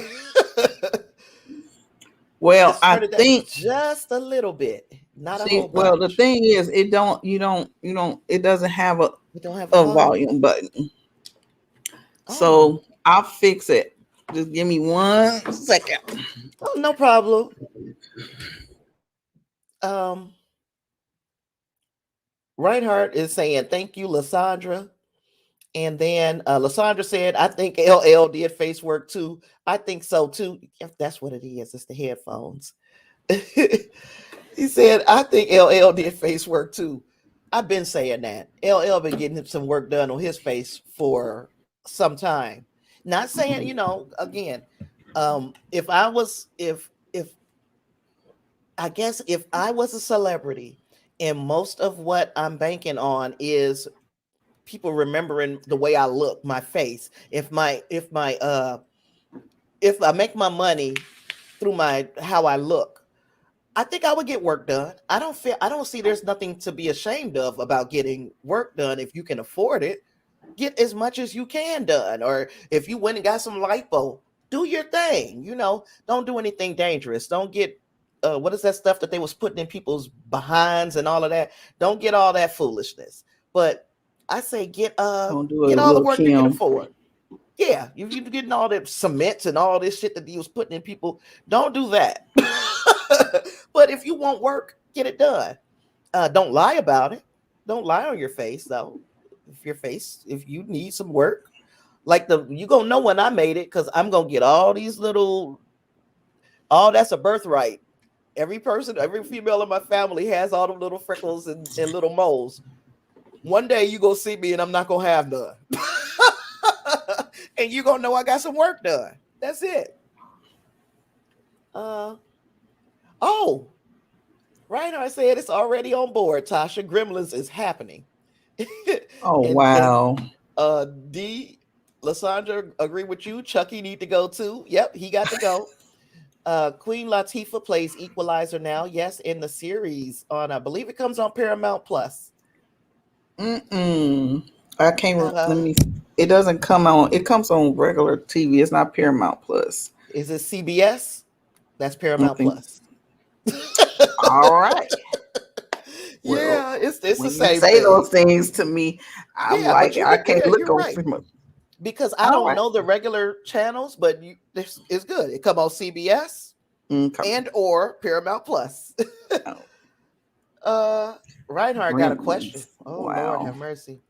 Well, Just I turn it down think. just a little bit, not a See, whole well, the bunch. thing is, it doesn't have a, We don't have a a volume. volume button. Oh, So I'll fix it. Just give me 1 second. oh, no problem. Um, Reinhardt is saying thank you, Lysandra. And then Lysandra said, I think LL did face work too. I think so too. If that's what it is, it's the headphones. He said, I think LL did face work too. I've been saying that. LL been getting some work done on his face for some time. Not saying, again, if I was if I guess if I was a celebrity and most of what I'm banking on is people remembering the way I look, my face, if I make my money through my how I look, I think I would get work done. I don't see there's nothing to be ashamed of about getting work done if you can afford it. Get as much as you can done. Or if you went and got some lipo, do your thing. Don't do anything dangerous. Don't get what is that stuff that they was putting in people's behinds and all of that? Don't get all that foolishness. But I say Don't do a get all the little work you can Kim. afford. Yeah, if you're getting all that cements and all this shit that he was putting in people, don't do that. But if you want work, get it done. Don't lie about it. Don't lie on your face though. If you need some work, like you gonna know when I made it because I'm gonna get all these little. All that's a birthright. Every person, every female in my family has all the little freckles and little moles. One day you gonna see me and I'm not gonna have none. And you gonna know I got some work done. That's it. Uh oh, Reinhardt said it's already on board. Tasha Gremlins is happening. Oh and wow. D Lysandra agree with you. Chucky need to go too. Yep, he got to go. Queen Latifah plays Equalizer now. Yes, in the series on I believe it comes on Paramount Plus. I can't. Let me. It doesn't come on. It comes on regular TV. It's not Paramount Plus. Is it CBS? That's I Paramount think. Plus. All right. Well, Yeah, it's the when you same say thing. those things to me, I'm Yeah, but like, I can't look you're on right. film. Because I All don't right. know the regular channels, but this is good. It come on CBS Okay. and or Paramount Plus. Oh, uh Reinhardt got a question. Gremlins. Oh Lord Wow. have mercy.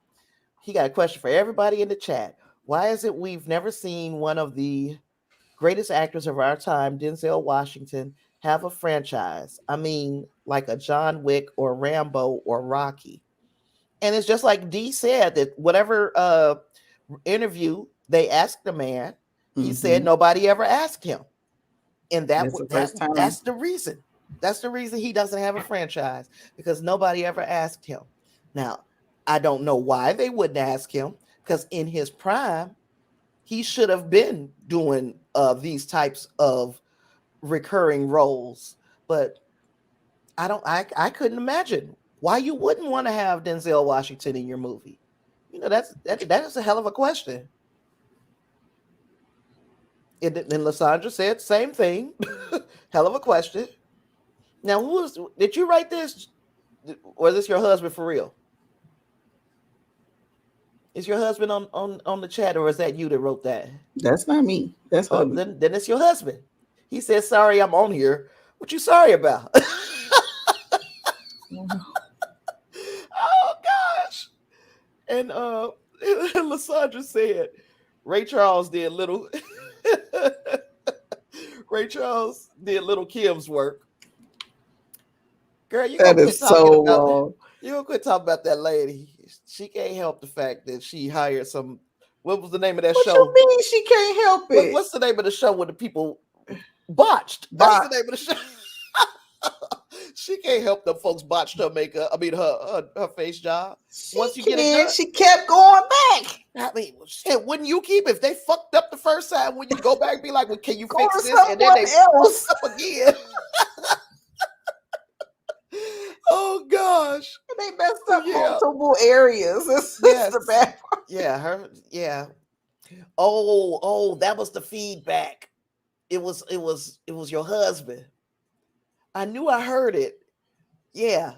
He got a question for everybody in the chat. Why is it we've never seen one of the greatest actors of our time, Denzel Washington, have a franchise? I mean, like a John Wick or Rambo or Rocky. And it's just like D said that whatever interview they asked the man, he said nobody ever asked him. And That's the first time. that's the reason. That's the reason he doesn't have a franchise because nobody ever asked him. Now, I don't know why they wouldn't ask him because in his prime, he should have been doing these types of recurring roles. But I couldn't imagine why you wouldn't want to have Denzel Washington in your movie. That is a hell of a question. And Lysandra said same thing. Hell of a question. Now, did you write this, or is this your husband for real? Is your husband on the chat, or is that you that wrote that? That's not me. That's Oh, hubby. then it's your husband. He said, "Sorry, I'm on here." What you sorry about? Oh gosh. And Lysandra said, Ray Charles did little. Ray Charles did little Kim's work. Girl, you That gonna quit is talking so about wrong. you gonna quit talking about that lady. She can't help the fact that she hired some. What was the name of that What you show? mean she can't help it? What's the name of the show where the people botched? That's the But name of the show. She can't help them folks botched her makeup. I mean her face job. she Once you get it can. done, She kept going back. I mean, shit, wouldn't you keep if they fucked up the first time? When you go back and be like, "Well, can you Go fix to this?" And then someone they else. fucked up again. Oh gosh, They messed up yeah, multiple areas. This is the yes, bad part. yeah. Oh, that was the feedback. It was your husband. I knew I heard it. Yeah.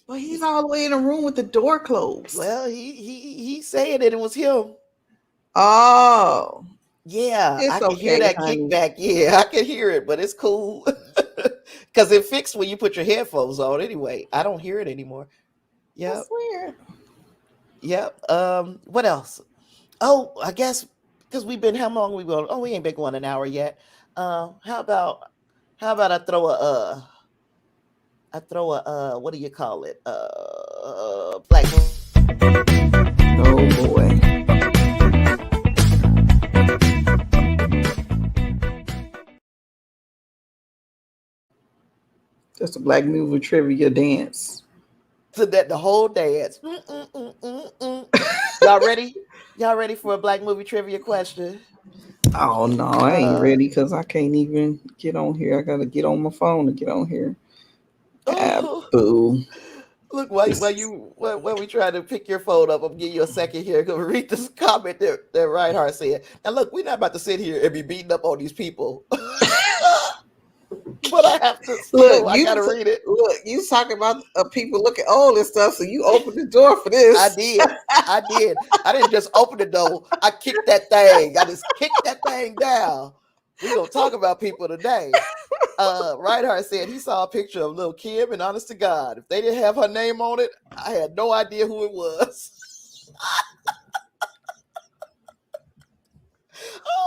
But he's all the way in the room with the door closed. Well, he saying that it was him. Oh, Yeah, I it's can hear okay, that honey. kickback. Yeah, I can hear it, but it's cool. Because it fixed when you put your headphones on anyway. I don't hear it anymore. Yep. That's weird. Yep. What else? Oh, I guess because we've been how long we going? Oh, we ain't been going an hour yet. How about I throw a I throw a what do you call it? Black movie trivia question. Oh boy. Just a black movie trivia dance. To that the whole dance. Y'all ready? Y'all ready for a black movie trivia question? Oh no, I ain't Uh ready because I can't even get on here. I gotta get on my phone to get on here. Ah, oh. boo. Look, This is while we try to pick your phone up, I'm give you a second here. Go read this comment that Reinhardt said. And look, we're not about to sit here and be beating up on these people, but I have to look. still. I gotta read it. Look. You talking about people looking old and stuff, so you open the door for I this. did. I did. I didn't just open the door. I kicked that thing. I just kicked that thing down. We gonna talk about people today. Reinhardt said he saw a picture of little Kim, and honest to God, if they didn't have her name on it, I had no idea who it was. Oh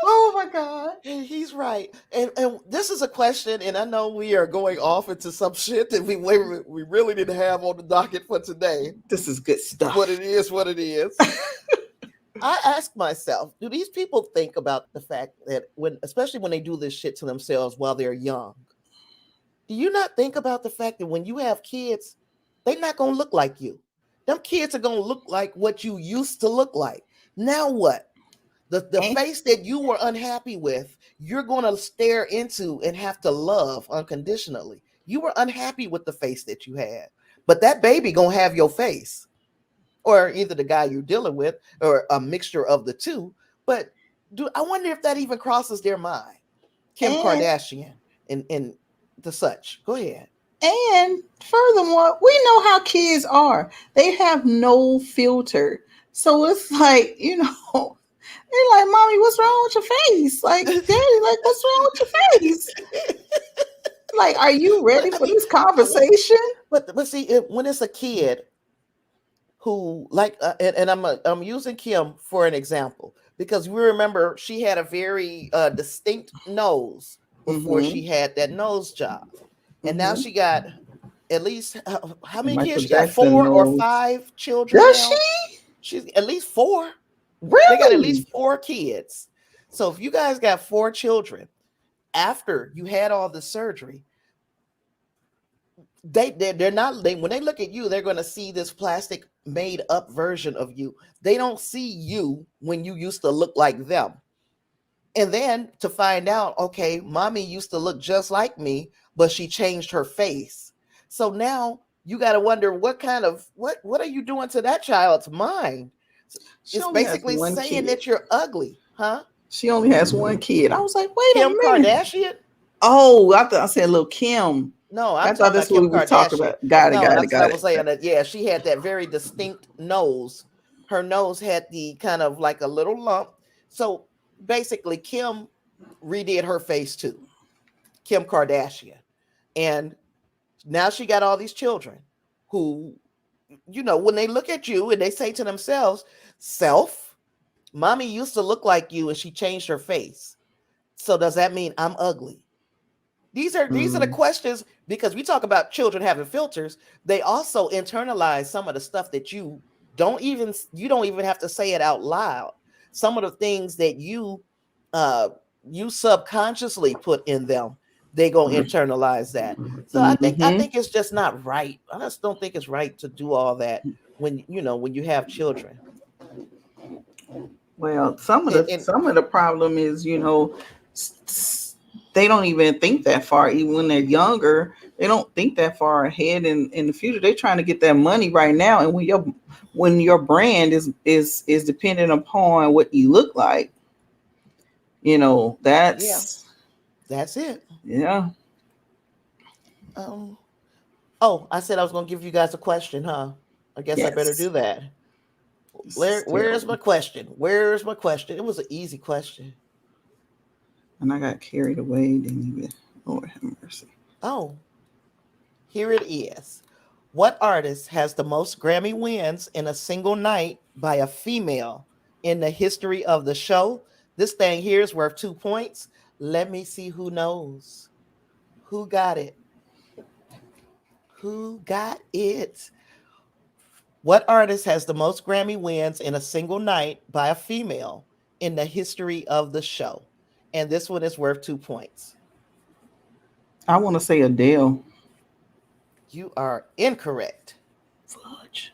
Oh my god. gosh, he's right. And this is a question, and I know we are going off into some shit that we really didn't have on the docket for today, This is good but stuff. it is what it is. I ask myself, do these people think about the fact that especially when they do this shit to themselves while they're young, do you not think about the fact that when you have kids, they're not gonna look like you? Them kids are gonna look like what you used to look like. Now what? The And, face that you were unhappy with, you're gonna stare into and have to love unconditionally. You were unhappy with the face that you had, but that baby gonna have your face, or either the guy you're dealing with, or a mixture of the two. But I wonder if that even crosses their mind? Kim and Kardashian and the such. Go ahead. And furthermore, we know how kids are. They have no filter. So it's like, they're like, Mommy, what's wrong with your face? Like, Daddy, like, what's wrong with your face? Like, are you But ready I for mean, this conversation? but see, when it's a kid who like, and I'm using Kim for an example because we remember she had a very distinct nose before Mm-hmm. she had that nose job, and now Mm-hmm. she got at least how And many kids? Michael She got Jackson four or knows. five children Does now. she? She's at least four. They got at Really? least four kids. So if you guys got four children after you had all the surgery, they're not when they look at you, they're going to see this plastic made up version of you. They don't see you when you used to look like them. And then to find out, okay, mommy used to look just like me, but she changed her face. So now you got to wonder what are you doing to that child's mind? She It's only has basically one saying kid. that you're ugly, huh? She only has one kid. I was like, wait a Kim minute. Kardashian? Oh, I thought I said little Kim. No, I'm I thought talking that's about what Kim we was talking Kardashian. about. Got it, No, got it, that's what I got was it. saying. That yeah, she had that very distinct nose. Her nose had the kind of like a little lump. So basically, Kim redid her face too. Kim Kardashian, and now she got all these children who, when they look at you and they say to themselves, "Self, mommy used to look like you, and she changed her face. So does that mean I'm ugly?" These are the Mm. questions because we talk about children having filters. They also internalize some of the stuff that you don't even have to say it out loud. Some of the things that uh you subconsciously put in them, they gonna internalize that. So I Mm-hmm. think it's just not right. I just don't think it's right to do all that when you have children. Well, some of And, the and some of the problem is, they don't even think that far. Even when they're younger, they don't think that far ahead in the future. They're trying to get that money right now, and when your brand is dependent upon what you look like, yeah, that's that's it. yeah. Um, Oh, I said I was going to give you guys a question, huh? I guess I better Yes, do that. this Where is where's my terrible. question? Where's my question? It was an easy question. And I got carried away. Didn't even. Lord have mercy. Oh, here it is. What artist has the most Grammy wins in a single night by a female in the history of the show? This thing here is worth 2 points. Let me see who knows. Who got it? Who got it? What artist has the most Grammy wins in a single night by a female in the history of the show? And this one is worth 2 points. I want to say Adele. You are incorrect. Fudge.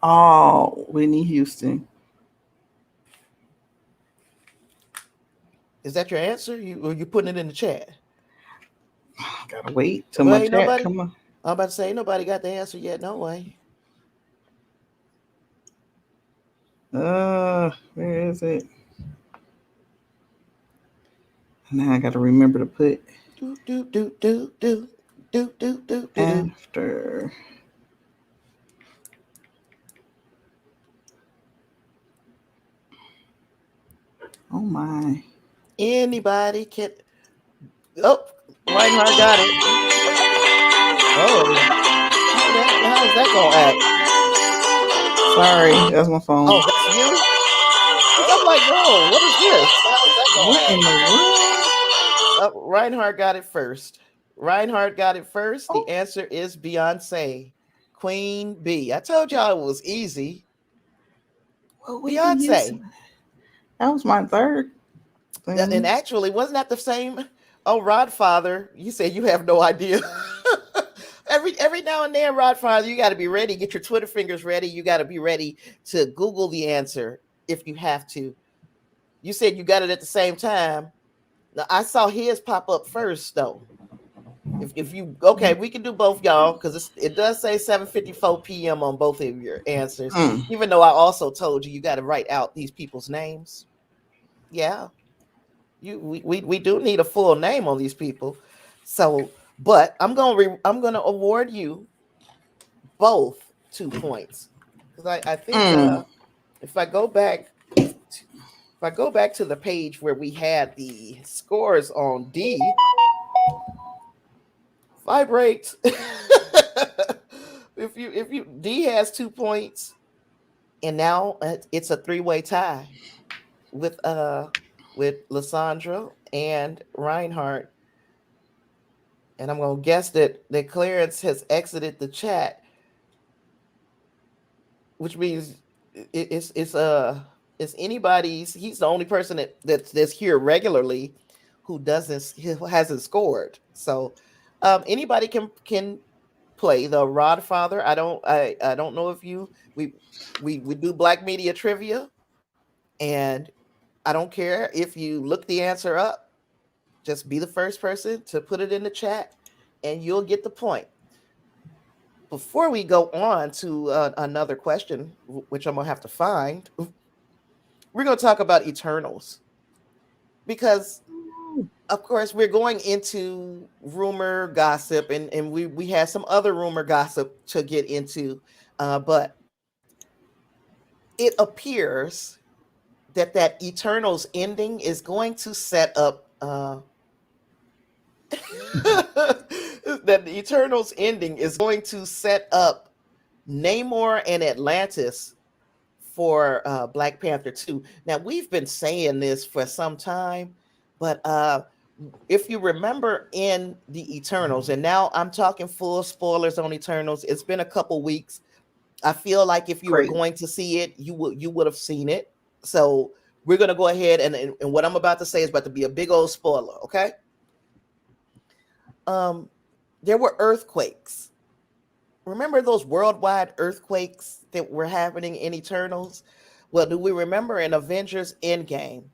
Oh, Whitney Houston. Is that your answer? Or you putting it in the chat? Gotta wait till Well, my ain't chat nobody. come on. I'm about to say, ain't nobody got the answer yet. No way. Where is it? Now I gotta remember to put Do do do do do do do do do do. after. Oh my. Anybody can. Oh, Reinhardt got it. Oh, how's that gonna act? Sorry, that's my phone. Oh, that's you. Cause I'm like, whoa, what is this? What in the Reinhardt got it first. Reinhardt got it first. The world? answer is Beyonce, Queen Bee. I told y'all it was easy. Well, Whitney Beyonce. Houston. That was my third And thing. actually, wasn't that the same? Oh, Rodfather, you said you have no idea. every now and then, Rodfather, you got to be ready. Get your Twitter fingers ready. You got to be ready to Google the answer if you have to. You said you got it at the same time. Now, I saw his pop up first, though. If you okay, we can do both, y'all, because it does say 7:54 p.m. on both of your answers. Even though I also told you got to write out these people's names. Yeah, we do need a full name on these people. So, but I'm gonna award you both 2 points because I think if I go back to the page where we had the scores on D, vibrate. if you D has 2 points, and now it's a three-way tie with Lysandra and Reinhardt. And I'm gonna guess that Clarence has exited the chat, which means it's anybody's. He's the only person that's here regularly who hasn't scored. So anybody can play the Rodfather. I don't know if we do Black Media Trivia, and I don't care if you look the answer up. Just be the first person to put it in the chat, and you'll get the point. Before we go on to another question, which I'm gonna have to find, we're gonna talk about Eternals because, of course, we're going into rumor gossip, and we had some other rumor gossip to get into, but it appears that Eternals ending is going to set up. That the Eternals ending is going to set up Namor and Atlantis for Black Panther 2. Now, we've been saying this for some time, but if you remember in the Eternals, and now I'm talking full spoilers on Eternals, it's been a couple weeks. I feel like if you were going to see it, you would have seen it. So we're going to go ahead, and what I'm about to say is about to be a big old spoiler, okay? There were earthquakes. Remember those worldwide earthquakes that were happening in Eternals? Well, do we remember in Avengers Endgame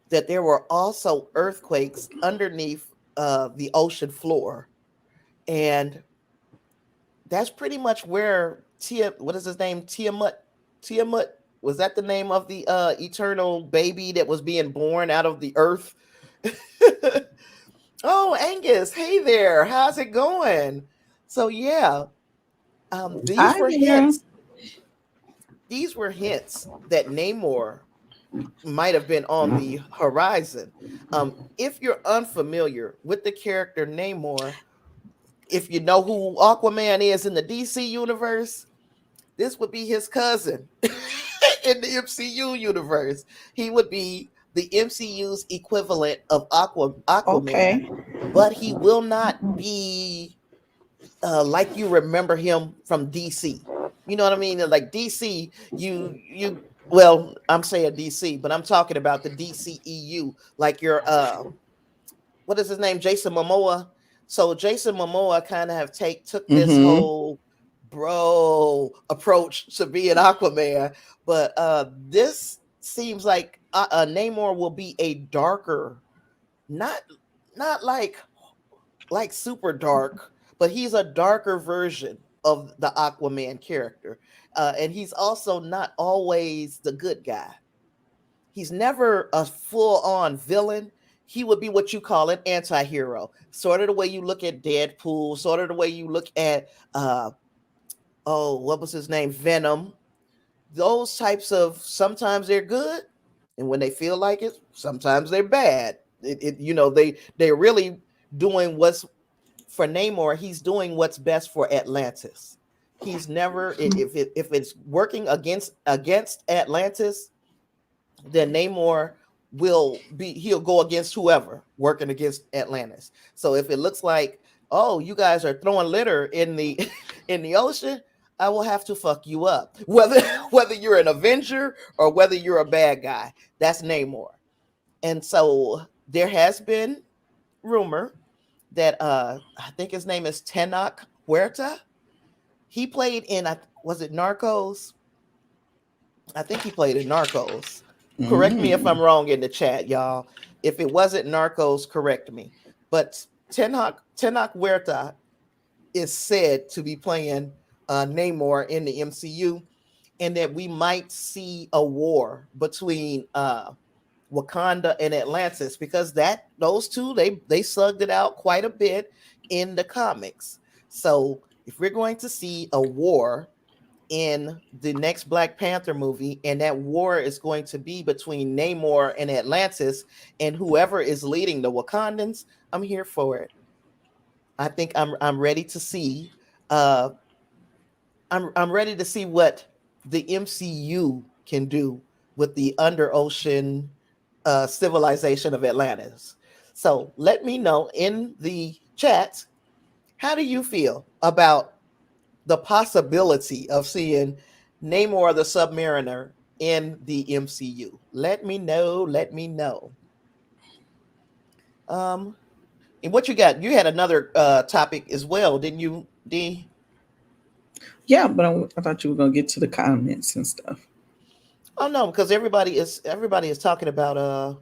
that there were also earthquakes underneath the ocean floor? And that's pretty much where what is his name? Tiamat? Was that the name of the eternal baby that was being born out of the earth? Oh, Angus, hey there. How's it going? So yeah, these were hints. These were hints that Namor might have been on the horizon. If you're unfamiliar with the character Namor, if you know who Aquaman is in the DC universe, this would be his cousin in the MCU universe. He would be the MCU's equivalent of Aquaman, Okay. but he will not be like you remember him from DC. You know what I mean? Like DC, you well, I'm saying DC, but I'm talking about the DCEU, like your what is his name? Jason Momoa. So Jason Momoa kind of have took this Mm-hmm. whole bro approach to being Aquaman, but this seems like Namor will be a darker, not not like super dark, but he's a darker version of the Aquaman character. And he's also not always the good guy. He's never a full on villain. He would be what you call an anti hero, sort of the way you look at Deadpool, sort of the way you look at, what was his name? Venom. Those types of sometimes they're good, and when they feel like it, sometimes they're bad. They're really doing what's for Namor, he's doing what's best for Atlantis. He's never if it's working against Atlantis, then Namor he'll go against whoever working against Atlantis. So if it looks like, oh, you guys are throwing litter in the in the ocean, I will have to fuck you up. Whether you're an Avenger or whether you're a bad guy, that's Namor. And so there has been rumor that I think his name is Tenoch Huerta. He played in was it Narcos? I think he played in Narcos. Correct me if I'm wrong in the chat, y'all. If it wasn't Narcos, correct me. But Tenoch Huerta is said to be playing Namor in the MCU, and that we might see a war between Wakanda and Atlantis, because those two they sucked it out quite a bit in the comics. So if we're going to see a war in the next Black Panther movie, and that war is going to be between Namor and Atlantis, and whoever is leading the Wakandans, I'm here for it. I think I'm ready to see. I'm ready to see what the MCU can do with the under ocean civilization of Atlantis. So let me know in the chat, how do you feel about the possibility of seeing Namor the Submariner in the MCU? Let me know. Let me know. And what you got? You had another topic as well, didn't you, D? Yeah, but I thought you were gonna get to the comments and stuff. Oh no, because everybody is talking about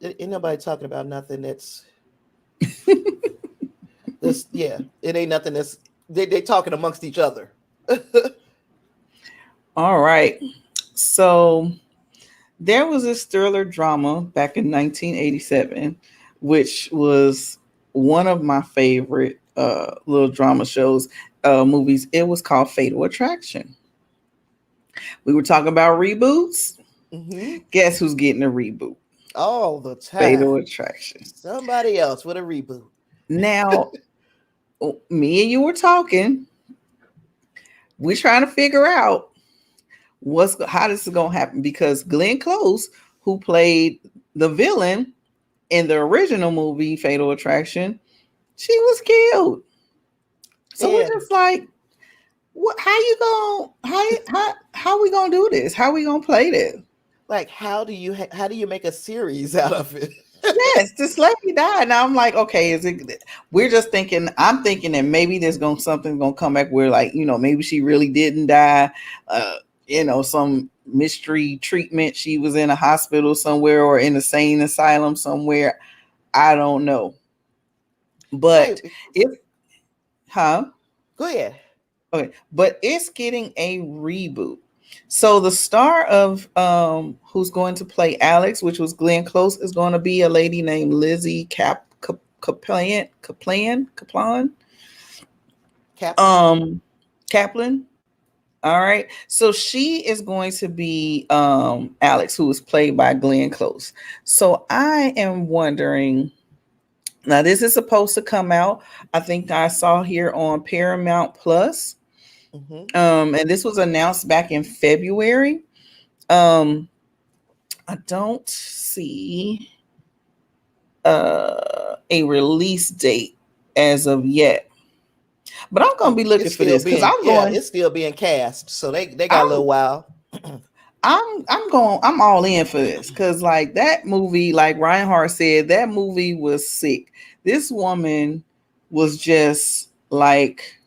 ain't nobody talking about nothing that's this. Yeah, it ain't nothing that's they talking amongst each other. All right. So there was this thriller drama back in 1987, which was one of my favorite little drama shows, movies. It was called Fatal Attraction. We were talking about reboots. Mm-hmm. Guess who's getting a reboot? All the time. Fatal Attraction. Somebody else with a reboot. Now, me and you were talking. We're trying to figure out how this is gonna happen, because Glenn Close, who played the villain in the original movie Fatal Attraction, she was killed. So we're just like, what? How we gonna do this? How we gonna play this? Like, how do you make a series out of it? Yes, this lady died. Now I'm like, okay, is it? We're just thinking. I'm thinking that maybe there's something gonna come back where, like, maybe she really didn't die. Some mystery treatment. She was in a hospital somewhere or in a sane asylum somewhere. I don't know. But Go ahead. Okay, but it's getting a reboot. So the star of who's going to play Alex, which was Glenn Close, is going to be a lady named Lizzie Kaplan. Kaplan. All right. So she is going to be Alex, who is played by Glenn Close. So I am wondering. Now, this is supposed to come out, I think I saw here on Paramount Plus. Mm-hmm. And this was announced back in February. I I don't see a release date as of yet. But I'm gonna be looking It's for still this because being, yeah, it's still being cast. So they got a I'm little while. I'm all in for this because like that movie, like Reinhardt said, that movie was sick. This woman was just like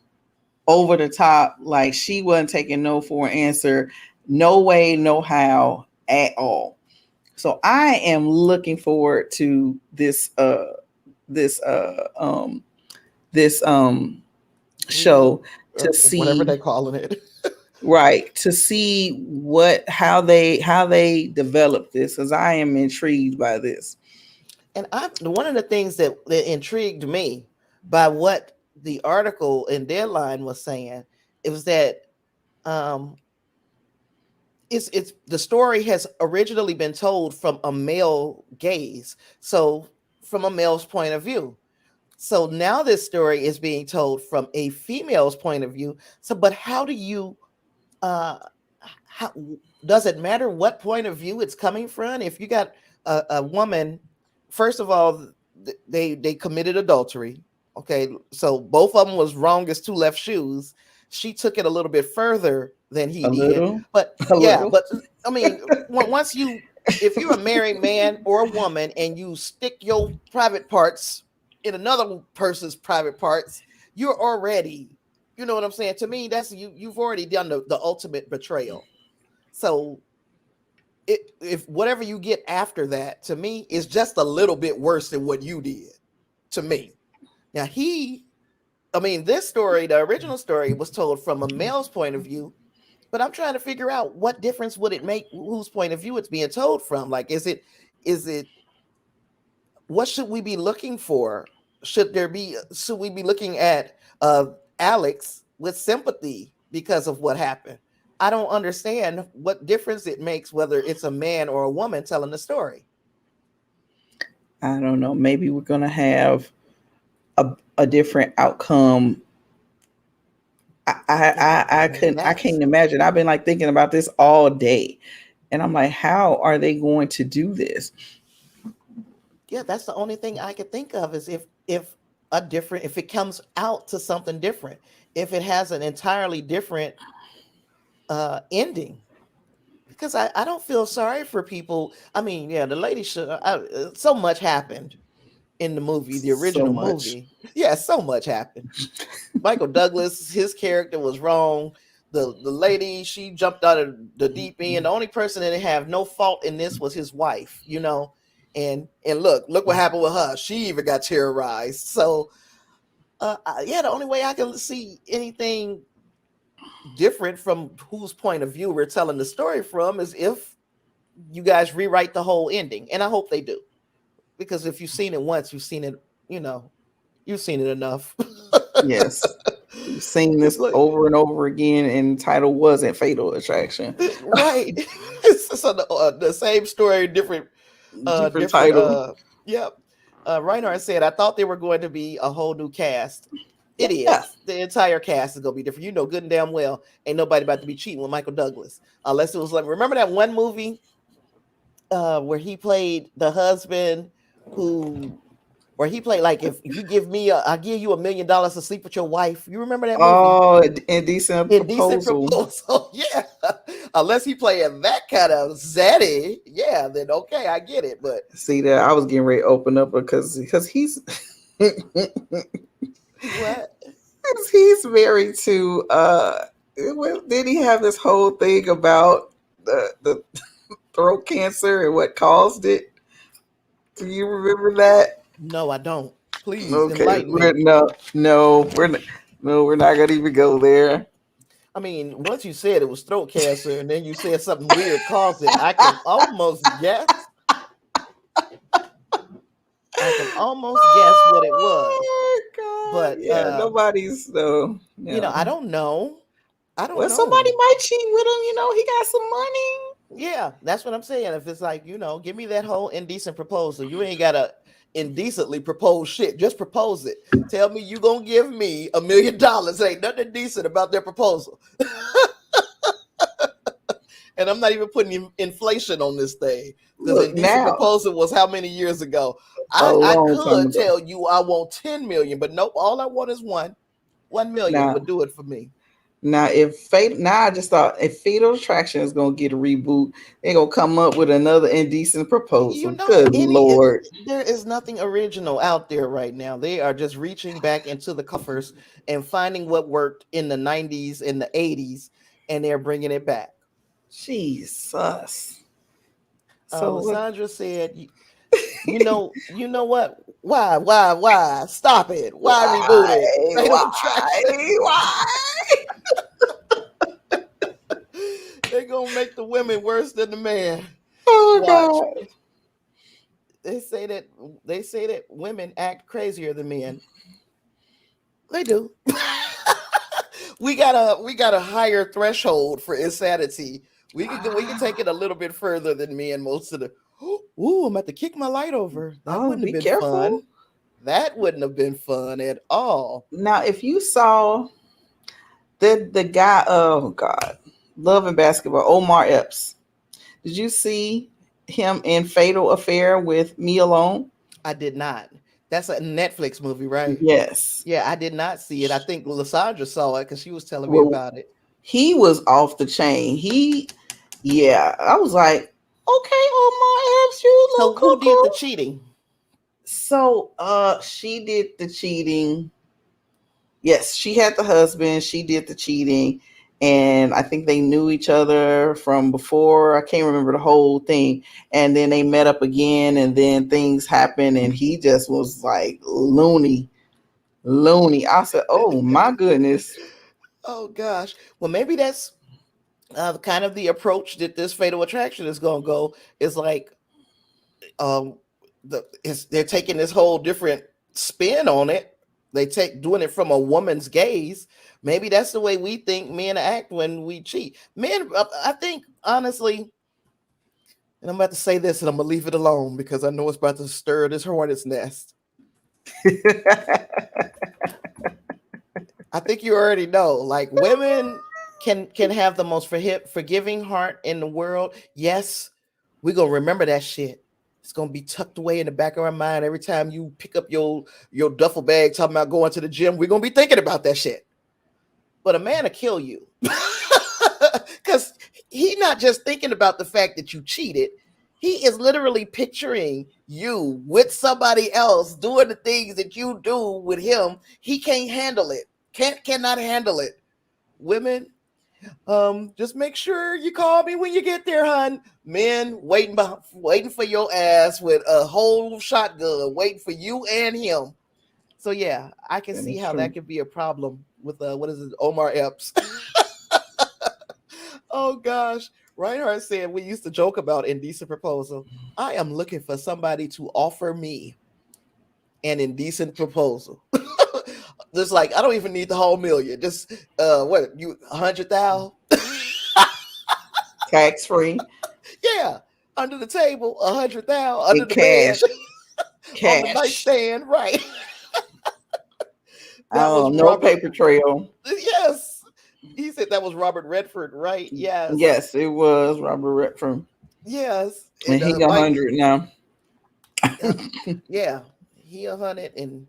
over the top, like she wasn't taking no for an answer, no way, no how at all. So I am looking forward to this this Reboot, show to whatever see they calling it. right to see what how they develop this because I am intrigued by this. And I, one of the things that intrigued me by what the article in Deadline was saying, it was that um, it's the story has originally been told from a male gaze, so from a male's point of view. So now this story is being told from a female's point of view. So, but how do you uh how does it matter what point of view it's coming from? If you got a woman, first of all, they committed adultery. Okay, so both of them was wrong as two left shoes. She took it a little bit further than he A did, little, but a yeah, little. but I mean, once you, if you're a married man or a woman and you stick your private parts in another person's private parts, you're already, you know what I'm saying? To me, that's you've already done the ultimate betrayal. So if whatever you get after that, to me, is just a little bit worse than what you did to me. Now I mean, this story, the original story, was told from a male's point of view, but I'm trying to figure out what difference would it make whose point of view it's being told from. Like, is it what should we be looking for? Should we be looking at Alex with sympathy because of what happened? I don't understand what difference it makes whether it's a man or a woman telling the story. I don't know. Maybe we're gonna have a different outcome. Yeah, I that's can't imagine. I've been like thinking about this all day, and I'm like, how are they going to do this? yeah, that's the only thing I could think of is if a different, if it comes out to something different, if it has an entirely different ending, because I don't feel sorry for people. I mean, yeah, the lady should. So much happened in the movie, the So original much. movie. Yeah, so much happened. Michael Douglas, his character was wrong. The lady, she jumped out of the deep end. The only person that have no fault in this was his wife, you know. And look what happened with her. She even got terrorized. So yeah, the only way I can see anything different from whose point of view we're telling the story from is if you guys rewrite the whole ending. And I hope they do. Because if you've seen it once, you've seen it, you know, you've seen it enough. Yes. We've seen It's this like, over and over again, and the title wasn't Fatal Attraction. right. So the same story, different, Different different. title. Yep. Reinhardt said, "I thought they were going to be a whole new cast. It Yeah. is. The entire cast is going to be different. You know, good and damn well, ain't nobody about to be cheating with Michael Douglas unless it was like, remember that one movie where he played the husband who." Where he played like, if you give me I'll give you $1 million to sleep with your wife. You remember that movie? Oh, indecent Indecent proposal. proposal. Yeah. Unless he playing that kind of zaddy, yeah, then okay, I get it. But See that I was getting ready to open up because he's he's what? he's married to did he have this whole thing about the throat cancer and what caused it? Do you remember that? No, I don't. Please Okay, enlighten me. we're not gonna even go there. I mean, once you said it was throat cancer and then you said something weird caused it, I can almost guess. I can almost guess what it was. Oh my god! But Yeah, nobody's though. you know, I don't know. I don't Well, somebody know. might cheat with him. He got some money. Yeah, that's what I'm saying. If it's like, you know, give me that whole indecent proposal. You ain't gotta indecently propose shit. Just propose it. Tell me you gonna give me $1 million. Ain't nothing decent about their proposal. And I'm not even putting inflation on this thing. Because Look Indecent now, Proposal was how many years ago? a I long time could ago. tell you I want 10 million, but nope, all I want is 1 million Now, would do it for me. now if Fate, now I just thought if Fatal Attraction is gonna get a reboot, they're gonna come up with another Indecent You Proposal. know, Good Lord. there is nothing original out there right now. They are just reaching back into the coffers and finding what worked in the 90s and the 80s, and they're bringing it back. Jesus. So what? Lysandra said, you know what? Why? Stop it! Why reboot Why? it? Fatal Why? Attraction. Why? They're gonna make the women worse than the man. Oh Watch. God. They say that women act crazier than men. They do. We got a higher threshold for insanity. We can take it a little bit further than men. Most of the ooh, I'm about to kick my light over. That Oh, wouldn't have be been careful. fun. That wouldn't have been fun at all. Now, if you saw the guy, oh God, Love and Basketball, Omar Epps, did you see him in Fatal Affair with Me Alone? I did not. That's a Netflix movie, right? Yes. Yeah, I did not see it. I think Lysandra saw it because she was telling me Well, about it. he was off the chain. Yeah, I was like, okay, Omar Epps, you little So who did the cuckoo. cheating? So, she did the cheating. Yes, she had the husband. She did the cheating, and I think they knew each other from before. I can't remember the whole thing. And then they met up again, and then things happened, and he just was like loony, loony. I said, "Oh my goodness." Oh gosh. Well, maybe that's kind of the approach that this Fatal Attraction is going to go. Is like um they're taking this whole different spin on it. They take doing it from a woman's gaze. Maybe that's the way we think men act when we cheat. Men, I think honestly, and I'm about to say this, and I'm gonna leave it alone because I know it's about to stir this hornet's nest. I think you already know. Like women can have the most forgiving heart in the world. Yes, we're gonna remember that shit. It's gonna be tucked away in the back of our mind every time you pick up your duffel bag talking about going to the gym. We're gonna be thinking about that shit. But a man will kill you. Because he's not just thinking about the fact that you cheated. He is literally picturing you with somebody else doing the things that you do with him. He can't handle it. Cannot handle it. Women, just make sure you call me when you get there, hun. Men waiting for your ass with a whole shotgun, waiting for you and him. So yeah, I can That see is how true. that could be a problem with what is it, Omar Epps. Oh gosh. Reinhardt said we used to joke about indecent proposal. I am looking for somebody to offer me an indecent proposal. Just like I don't even need the whole million. Just what you 100,000? Tax free Yeah, under the table, 100,000 under in the bed, cash, on the cash. nightstand. Right. That was Oh, no Robert. paper trail. Yes, he said that was Robert Redford. Right. Yes. Yes, it was Robert Redford, Yes. and And he Mike. 100 now. Uh, yeah, he 100 and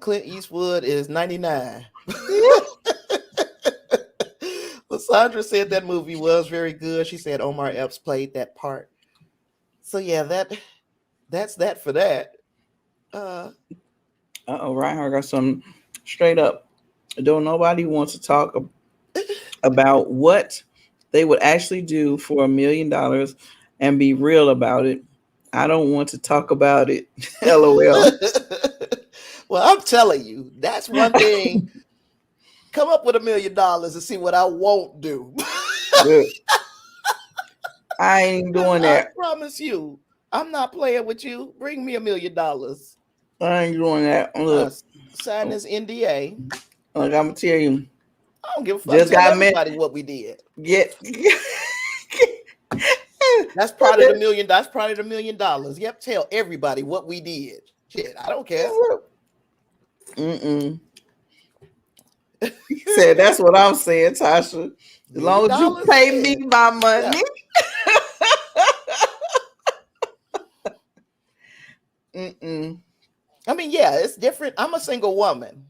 Clint Eastwood is 99. Lysandra said that movie was very good. She said Omar Epps played that part. So yeah, that's that for that. Uh Oh, Reinhardt got some straight up. Don't nobody wants to talk about what they would actually do for $1 million and be real about it. I don't want to talk about it. LOL. well, I'm telling you, that's one thing. Come up with $1 million and see what I won't do. Look, I ain't doing I that. promise you, I'm not playing with you. Bring me $1 million. I ain't doing that. Uh, Look, sign this NDA. I'm gonna tell you, I don't give a fuck. just Tell got met. everybody what we did. Get. That's part of the million. That's part of the $1 million. Yep. Tell everybody what we did. Shit, I don't care. Mm-mm. He said, "That's what I'm saying, Tasha. As Million long as you dollars, pay me shit. my Yeah. money." Mm-mm. I mean, yeah, it's different. I'm a single woman.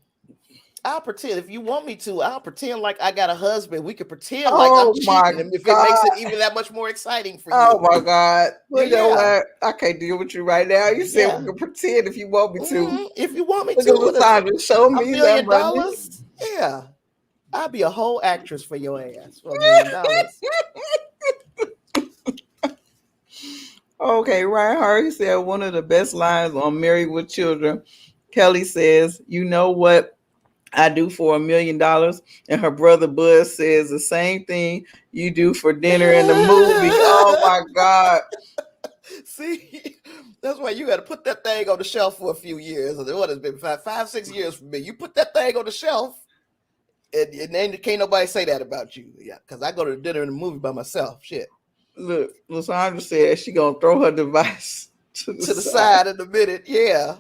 I'll pretend if you want me to. I'll pretend like I got a husband. We could pretend like I'm Oh my cheating, and if it makes God. it even that much more exciting for Oh you. my God. Well, you know Yeah, what? I can't deal with you right now. You said we yeah. can pretend if you want me to. If you want me Look at to, with Lasandra. Show a me that million money. dollars, yeah, I'll be a whole actress for your ass for $1 million. Okay, Reinhardt, he said one of the best lines on Married with Children. Kelly says, "You know what I do for $1 million?" And her brother Buzz says the same thing you do for dinner in the movie. Oh my God. See, that's why you got to put that thing on the shelf for a few years. What has been 5, 6 years for me? You put that thing on the shelf, and then can't nobody say that about you. Yeah, because I go to dinner and the movie by myself. Shit, Look, Lasandra said she gonna throw her device to the to the side. side in a minute. Yeah,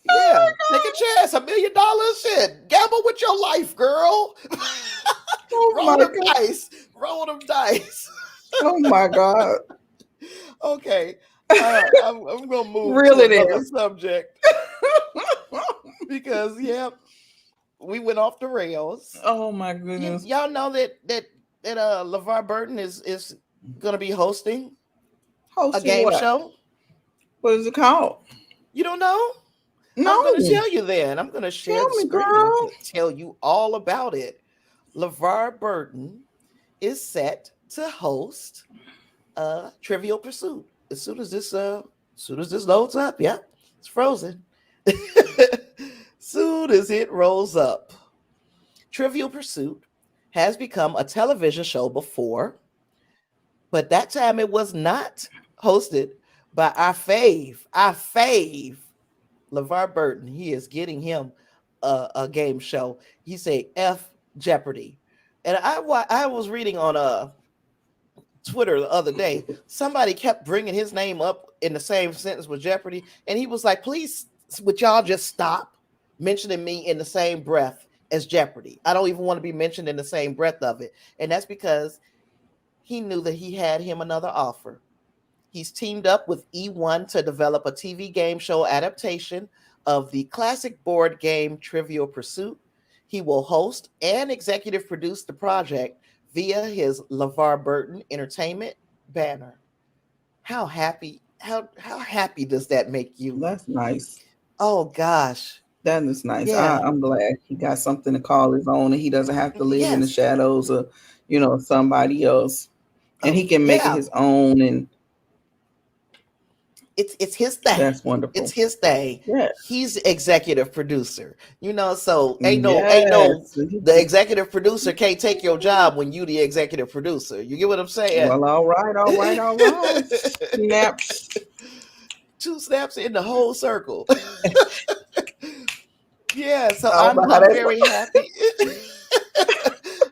yeah. Take a chance. $1 million. Shit, gamble with your life, girl. Oh Roll my them God. dice. Roll them dice. Oh my God. Okay. I'm gonna move Reel to it another in. subject because yeah, we went off the rails. Oh my goodness. Y'all know that LeVar Burton is gonna be hosting a Hosting game what? show. What is it called? You don't know? I'm gonna No. tell you then. I'm gonna share Tell the me, screen girl. to tell you all about it. LeVar Burton is set to host Trivial Pursuit. As soon as this loads up, yeah, it's frozen. Soon as it rolls up. Trivial Pursuit has become a television show before, but that time it was not hosted by our fave, LeVar Burton. He is getting him a game show. He said F Jeopardy. And I was reading on Twitter the other day, somebody kept bringing his name up in the same sentence with Jeopardy, and he was like, "Please, would y'all just stop mentioning me in the same breath as Jeopardy? I don't even want to be mentioned in the same breath of it." And that's because he knew that he had him another offer. He's teamed up with E1 to develop a TV game show adaptation of the classic board game Trivial Pursuit. He will host and executive produce the project via his LeVar Burton Entertainment banner. How happy does that make you? That's nice. Oh gosh. That is nice. Yeah. I'm glad he got something to call his own and he doesn't have to live in the Yes. shadows of, somebody else. And he can make it Yeah. his own, and It's his thing. that's wonderful. It's his thing. Yes. He's executive producer. So ain't no Yes. the executive producer can't take your job when you the executive producer. You get what I'm saying? Well, all right, all right, all right. Snaps. 2 snaps in the whole circle. Yeah, so I don't I'm know how I'm that very happy.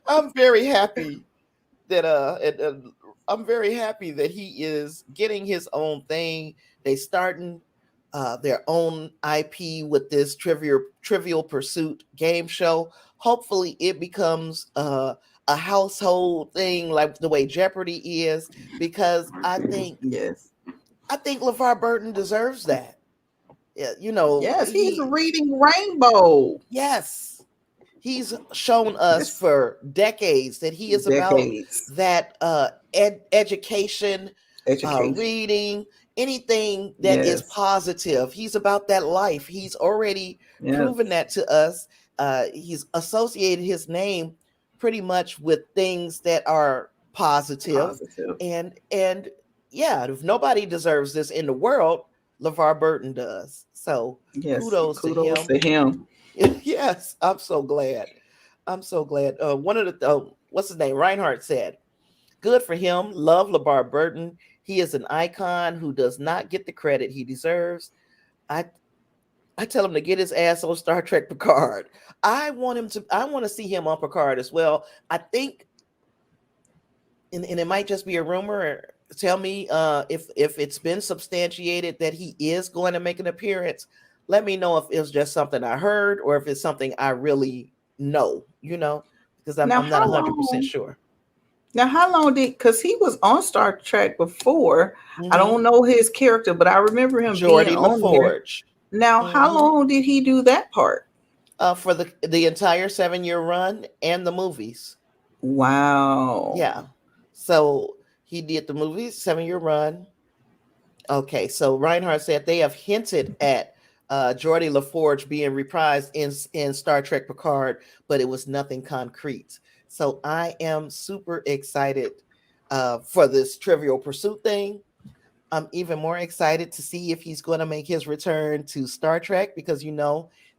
I'm very happy that I'm very happy that he is getting his own thing. They starting their own IP with this Trivial Pursuit game show. Hopefully, it becomes a household thing like the way Jeopardy is, because Yes. I think LeVar Burton deserves that. Yeah, Yes, he's he reading Rainbow. yes, he's shown us That's for decades that he is about decades. that education, Education. reading, anything that is Yes. positive. He's about that life. He's already proven Yes. that to us. He's associated his name pretty much with things that are positive, Positive. and yeah, if nobody deserves this in the world, LeVar Burton does. So Yes. kudos to Kudos him. to him. Yes, I'm so glad. I'm so glad. One of the what's his name? Reinhardt said, "Good for him. Love LeVar Burton. He is an icon who does not get the credit he deserves. I I tell him to get his ass on Star Trek Picard. I want him to. I want to see him on Picard as well. I think, and it might just be a rumor. Tell me if it's been substantiated that he is going to make an appearance. Let me know if it's just something I heard or if it's something I really know, because Now I'm not how 100% long? sure. Now how long did? Because he was on Star Trek before. I Hmm. don't know his character, but I remember him being Geordie on there. LaForge. Now how Hmm. long did he do that part? For the entire 7 year run and the movies. Wow. Yeah. So he did the movies, 7 year run. Okay, so Reinhardt said they have hinted at Geordie LaForge being reprised in Star Trek Picard, but it was nothing concrete. So I am super excited for this Trivial Pursuit thing. I'm even more excited to see if he's going to make his return to Star Trek because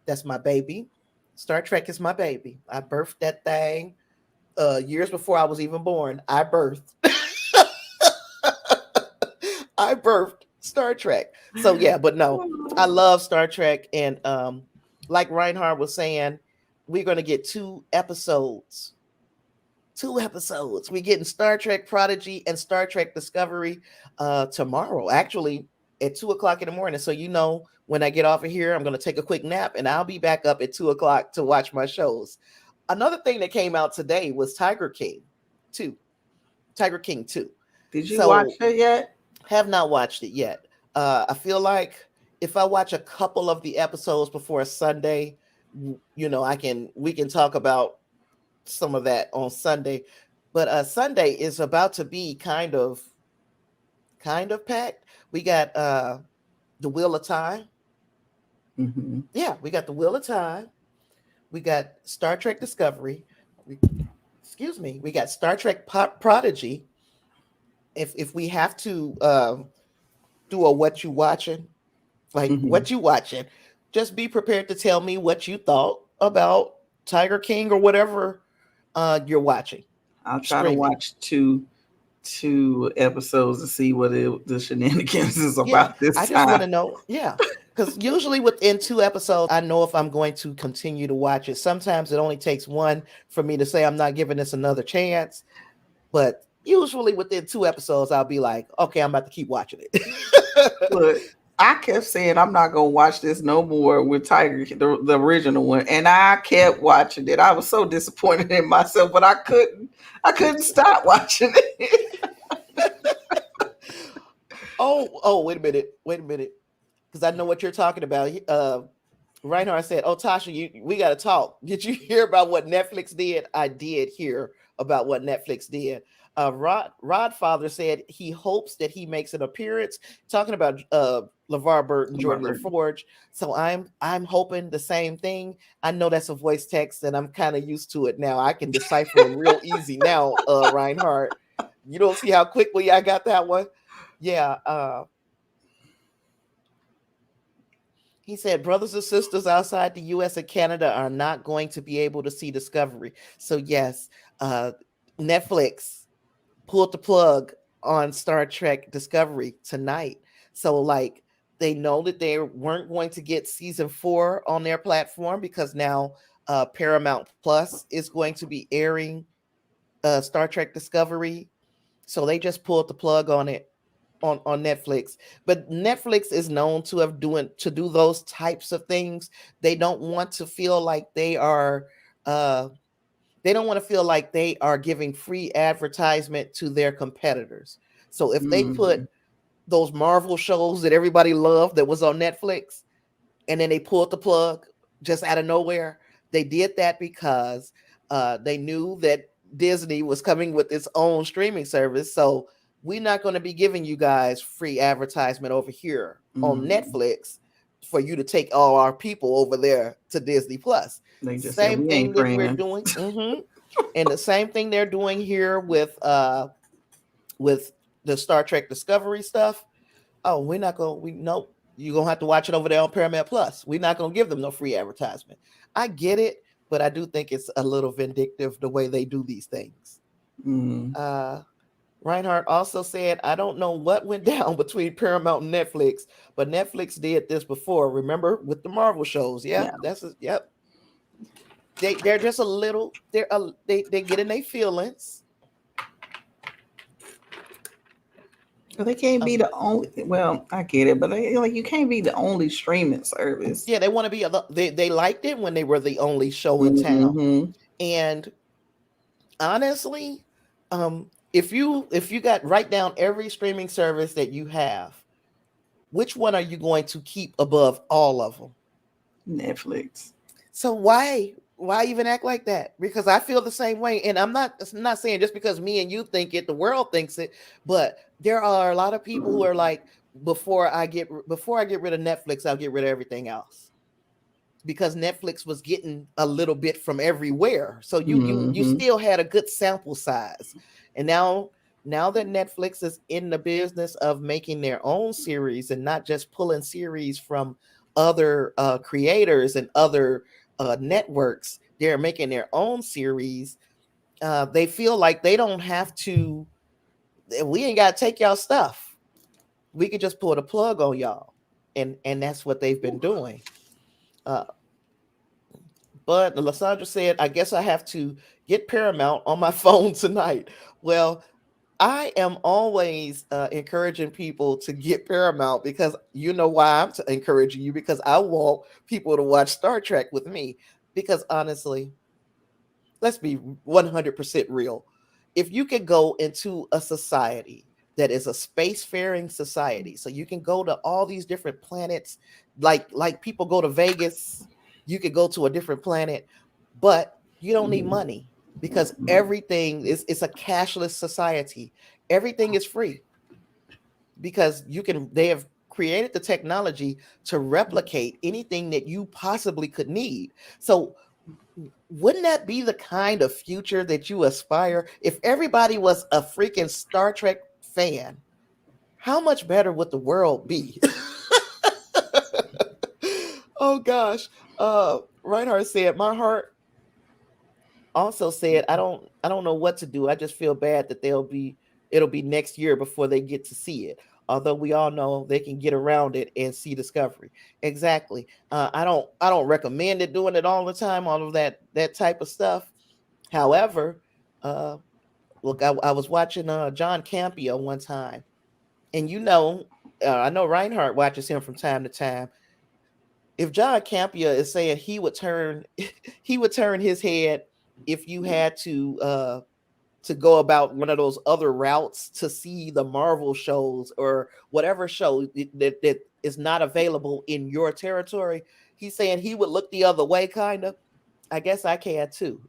that's my baby. Star Trek is my baby. I birthed that thing years before I was even born. I birthed. I birthed Star Trek. So yeah, but no, I love Star Trek, and like Reinhardt was saying, we're gonna get 2 episodes. 2 episodes. We're getting Star Trek Prodigy and Star Trek Discovery tomorrow, actually at 2 o'clock in the morning. So when I get off of here, I'm gonna take a quick nap and I'll be back up at 2 o'clock to watch my shows. Another thing that came out today was 2. Tiger King 2. Did you watch So it yet? have not watched it yet. I feel like if I watch a couple of the episodes before Sunday, we can talk about some of that on Sunday. But Sunday is about to be kind of packed. We got the Wheel of Time. Mm-hmm. Yeah, we got the Wheel of Time. We got Star Trek Discovery. We, excuse me. We got Star Trek Prodigy. If we have to do a what you watching, like Mm-hmm. what you watching, just be prepared to tell me what you thought about Tiger King or whatever you're watching I'll try to streaming. watch two episodes to see what the shenanigans is Yeah, about this I just time. want to know. Yeah, because usually within 2 episodes, I know if I'm going to continue to watch it. Sometimes it only takes one for me to say I'm not giving this another chance. But usually within 2 episodes, I'll be like, okay, I'm about to keep watching it. Look, I kept saying I'm not gonna watch this no more with Tiger, the original one, and I kept watching it. I was so disappointed in myself, but I couldn't stop watching it. Oh, wait a minute, because I know what you're talking about. Reinhardt said, "Oh, Tasha, we got to talk. Did you hear about what Netflix did?" I did hear about what Netflix did. Rod Father said he hopes that he makes an appearance, talking about LeVar Burton, Jordan Robert. LaForge. So I'm hoping the same thing. I know that's a voice text, and I'm kind of used to it now. I can decipher them real easy now. Reinhardt, you don't see how quickly I got that one. Yeah. He said brothers and sisters outside the US and Canada are not going to be able to see Discovery. So, yes, uh, Netflix pulled the plug on Star Trek Discovery tonight. So, like, they know that they weren't going to get season 4 on their platform because now Paramount Plus is going to be airing Star Trek Discovery. So, they just pulled the plug on it on Netflix. But Netflix is known to do those types of things. They don't want to feel like uh they don't want to feel like they are giving free advertisement to their competitors. So if they put Mm-hmm. those Marvel shows that everybody loved that was on Netflix and then they pulled the plug just out of nowhere, they did that because they knew that Disney was coming with its own streaming service. So we're not going to be giving you guys free advertisement over here on Mm-hmm. Netflix for you to take all our people over there to Disney Plus. They just said Same we thing ain't that we're friends. doing. And the same thing they're doing here with the Star Trek Discovery stuff. Oh, we're not going. We nope. You're gonna have to watch it over there on Paramount Plus. We're not gonna give them no free advertisement. I get it, but I do think it's a little vindictive the way they do these things. Mm. Uh, Reinhardt also said, "I don't know what went down between Paramount and Netflix, but Netflix did this before. Remember with the Marvel shows? Yeah. Yep, yep. They're just a little. They get in their feelings. They can't be Um, the only. Well, I get it, but like you can't be the only streaming service. yeah, they want to be. They liked it when they were the only show in town, Mm-hmm. and honestly, if you got write down every streaming service that you have, which one are you going to keep above all of them? Netflix. So why even act like that? Because I feel the same way, and I'm not saying just because me and you think it, the world thinks it, but there are a lot of people who are like, before I get rid of Netflix, I'll get rid of everything else, because Netflix was getting a little bit from everywhere. So you Mm-hmm. still had a good sample size. And now that Netflix is in the business of making their own series and not just pulling series from other creators and other networks, they're making their own series. They feel like they don't have to. We ain't got to take y'all stuff. We could just pull the plug on y'all, and that's what they've been doing. Uh, But Lysandra said, I guess I have to get Paramount on my phone tonight. Well, I am always encouraging people to get Paramount, because you know why I'm encouraging you, because I want people to watch Star Trek with me. Because honestly, let's be 100% real. If you could go into a society that is a spacefaring society, so you can go to all these different planets, like people go to Vegas, you could go to a different planet, but you don't need money, because everything is, it's a cashless society. Everything is free, because they have created the technology to replicate anything that you possibly could need. So wouldn't that be the kind of future that you aspire? If everybody was a freaking Star Trek fan, how much better would the world be? Oh gosh. Reinhardt said, my heart also said, I don't know what to do. I just feel bad that it'll be next year before they get to see it. Although we all know they can get around it and see Discovery. Exactly. I don't recommend it, doing it all the time, all of that type of stuff. However, uh look, I was watching John Campia one time, and I know Reinhardt watches him from time to time. If John Campia is saying he would turn he would turn his head if you had to go about one of those other routes to see the Marvel shows or whatever show that is not available in your territory, he's saying he would look the other way, kind of. I guess I can too.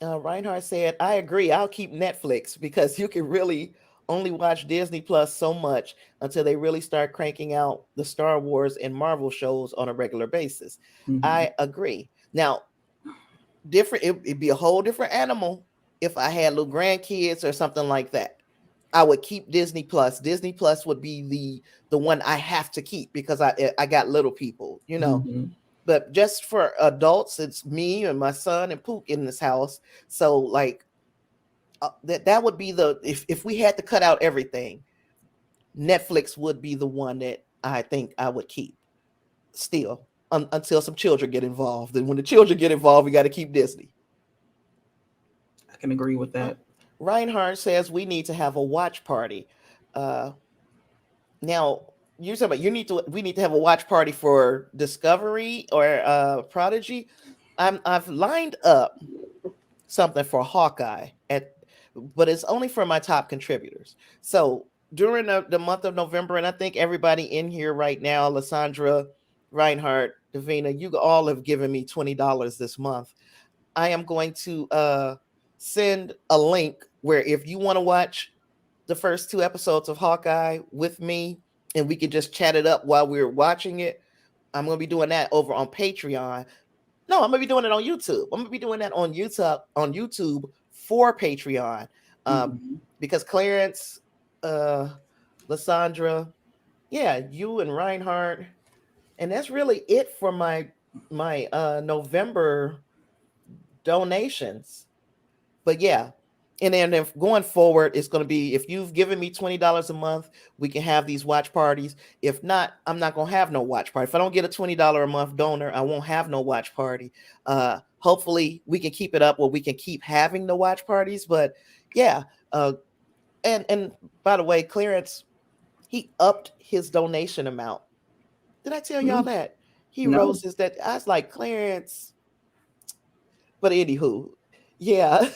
Reinhardt said, I agree. I'll keep Netflix, because you can really only watch Disney Plus so much until they really start cranking out the Star Wars and Marvel shows on a regular basis. Mm-hmm. I agree. Now, it'd be a whole different animal if I had little grandkids or something like that. I would keep Disney Plus. Disney Plus would be the one I have to keep, because I got little people, you know. Mm-hmm. But just for adults, it's me and my son and Pook in this house. So like that would be if we had to cut out everything, Netflix would be the one that I think I would keep still, until some children get involved. And when the children get involved, we got to keep Disney. I can agree with Uh, that. Reinhardt says we need to have a watch party. Uh, Now you're talking about we need to have a watch party for Discovery or Prodigy. I've lined up something for Hawkeye, but it's only for my top contributors. So during the month of November, and I think everybody in here right now, Lysandra, Reinhardt, Davina, you all have given me $20 this month. I am going to send a link where, if you want to watch the first two episodes of Hawkeye with me, and we could just chat it up while we're watching it, I'm going to be doing that over on Patreon. No, I'm going to be doing it on YouTube. I'm going to be doing that on YouTube for Patreon. Mm-hmm. Because Clarence, Lysandra, yeah, you and Reinhardt, and that's really it for my November donations. But yeah, and then if going forward, it's going to be, if you've given me $20 a month, we can have these watch parties. If not, I'm not going to have no watch party. If I don't get a $20 a month donor, I won't have no watch party. Hopefully we can keep it up where we can keep having the watch parties. But yeah, And by the way, Clarence, he upped his donation amount. Did I tell y'all Mm, that? He no. rose his that I was like, Clarence. But anywho, yeah.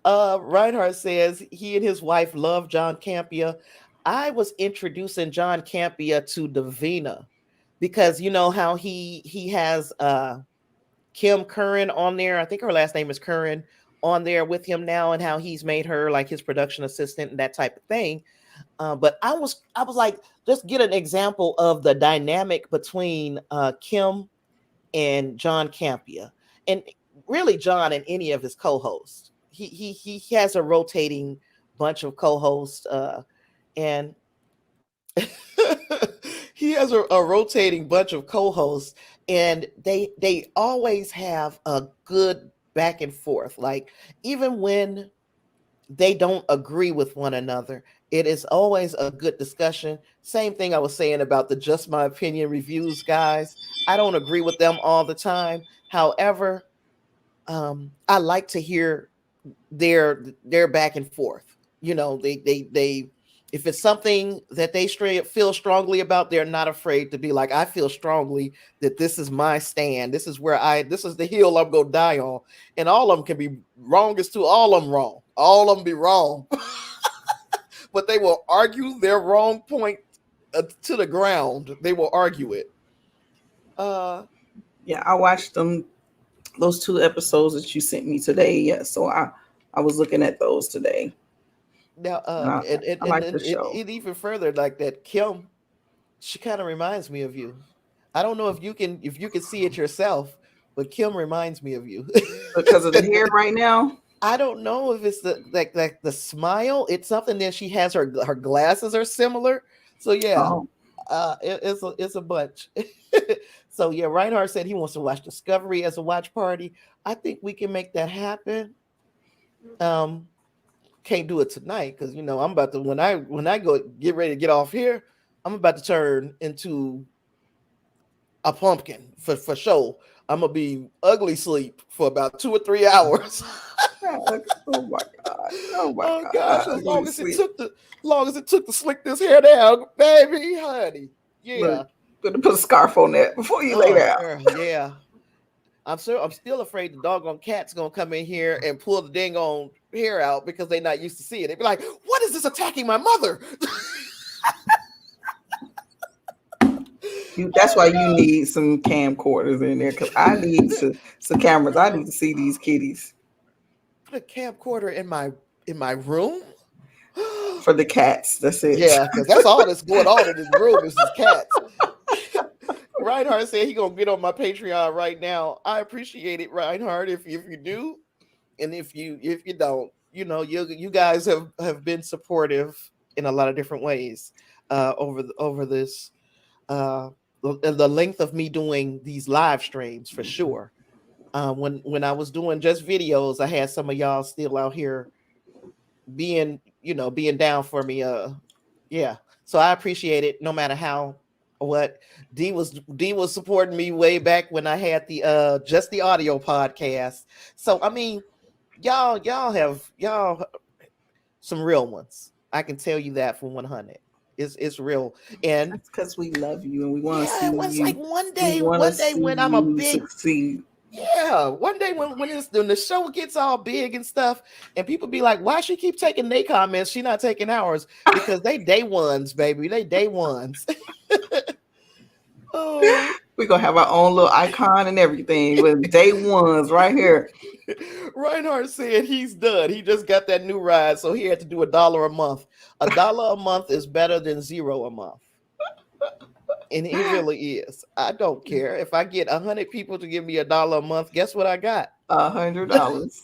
Reinhardt says he and his wife love John Campia. I was introducing John Campia to Davina because you know how he has Kim Curran on there. I think her last name is Curran on there with him now, and how he's made her like his production assistant and that type of thing. But I was like, just get an example of the dynamic between Kim and John Campia, and really John and any of his co-hosts. He has a rotating bunch of co-hosts, and he has a rotating bunch of co-hosts, and they always have a good back and forth. Like even when they don't agree with one another, it is always a good discussion. Same thing I was saying about the Just My Opinion reviews guys. I don't agree with them all the time. However, I like to hear their back and forth. You know, they if it's something that they feel strongly about, they're not afraid to be like, I feel strongly that this is my stand. This is the hill I'm gonna die on. And all of them can be wrong as to all of them wrong. All of them be wrong. But they will argue their wrong point to the ground. They will argue it. Uh Yeah, I watched those 2 episodes that you sent me today. Yeah, so I was looking at those today. Now And I like the show. it even further like that Kim, she kind of reminds me of you. I don't know if you can see it yourself, but Kim reminds me of you. Because of the hair right now. I don't know if it's the like the smile. It's something that she has her glasses are similar. So yeah, Oh, it's a bunch. So yeah, Reinhardt said he wants to watch Discovery as a watch party. I think we can make that happen. Um, can't do it tonight because you know I'm about to when I go get ready to get off here, I'm about to turn into a pumpkin for sure. I'm gonna be ugly sleep for about 2 or 3 hours. God. Oh my God. Oh my Oh God. gosh, as Ugly long as sleep. it took to slick this hair down, baby, honey. Look, Yeah. better put a scarf on that before you lay Oh down. girl, yeah. I'm still afraid the doggone cat's gonna come in here and pull the dang on hair out because they're not used to seeing it. They be like, what is this attacking my mother? That's Oh why you no. need some camcorders in there because I need some cameras. I need to see these kitties Put a camcorder in my room. for the cats. That's it. Yeah, because that's all that's going on in this room is his cats. Reinhardt said he gonna get on my Patreon right now. I appreciate it, Reinhardt. If you do, and if you don't, you know, you guys have been supportive in a lot of different ways over this the length of me doing these live streams for sure. When I was doing just videos, I had some of y'all still out here being down for me. Yeah. So I appreciate it no matter how what D was supporting me way back when I had the just the audio podcast. So I mean, y'all some real ones. I can tell you that for 100. It's real. And That's because we love you and we want to see yeah, it was like you. We want to one day see when I'm a you big succeed. yeah, one day when the show gets all big and stuff, and people be like, "Why she keep taking their comments? She not taking ours because they day ones, baby. They day ones." Oh, We're gonna have our own little icon and everything with day ones right here. Reinhardt said he's done. He just got that new ride, so he had to do $1 a month. $1 a month is better than zero a month, and it really is. I don't care if I get 100 people to give me $1 a month. Guess what I got? $100.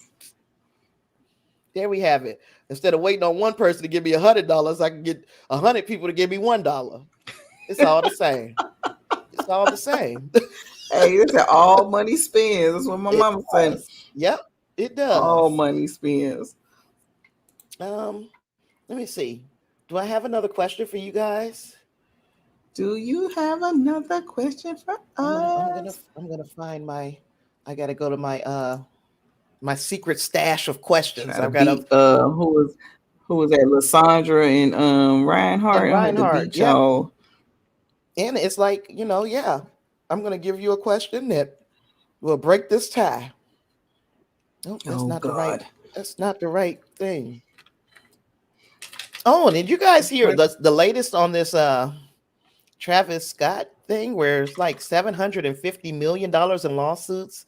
There we have it. Instead of waiting on one person to give me $100, I can get 100 people to give me $1. It's all the same. It's all the same. Hey, it's all money spends. That's what my It mama said. does. Yep, it All does. money spends. Let me see. Do I have another question for you guys? Do you have another question for us? I'm gonna find my. I gotta go to my my secret stash of questions. Try to I've got to. beat who was Who was that? Lysandra and And Reinhardt. I had to Reinhardt. beat Yep. y'all. And it's like, yeah, I'm going to give you a question that will break this tie. Nope, Oh God. that's not the right thing. Oh, and did you guys hear the latest on this Travis Scott thing where it's like $750 million in lawsuits?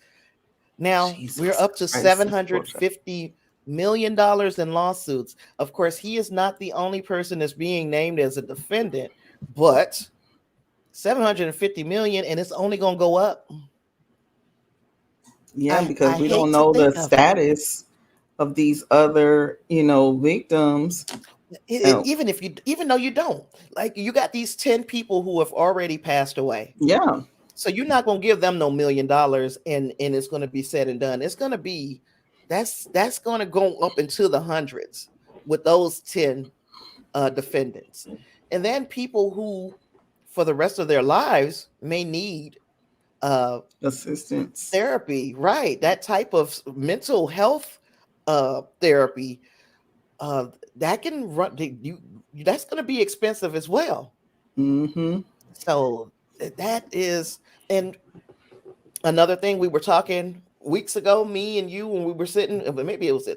Now we're Jesus up to Christ. This poor child. $750 million in lawsuits. Of course, he is not the only person that's being named as a defendant, but 750 million, and it's only going to go up. Yeah, because I we don't hate to know the think of it. status of these other, victims. Oh, Even though you don't, like, you got these 10 people who have already passed away. yeah. So you're not going to give them no $1 million and it's going to be said and done. It's going to be that's going to go up into the hundreds with those 10 defendants. And then people who for the rest of their lives may need Assistance. therapy, right? That type of mental health therapy that can run that's going to be expensive as well. Mm-hmm. So that is, and another thing we were talking weeks ago, me and you, when we were sitting, maybe it was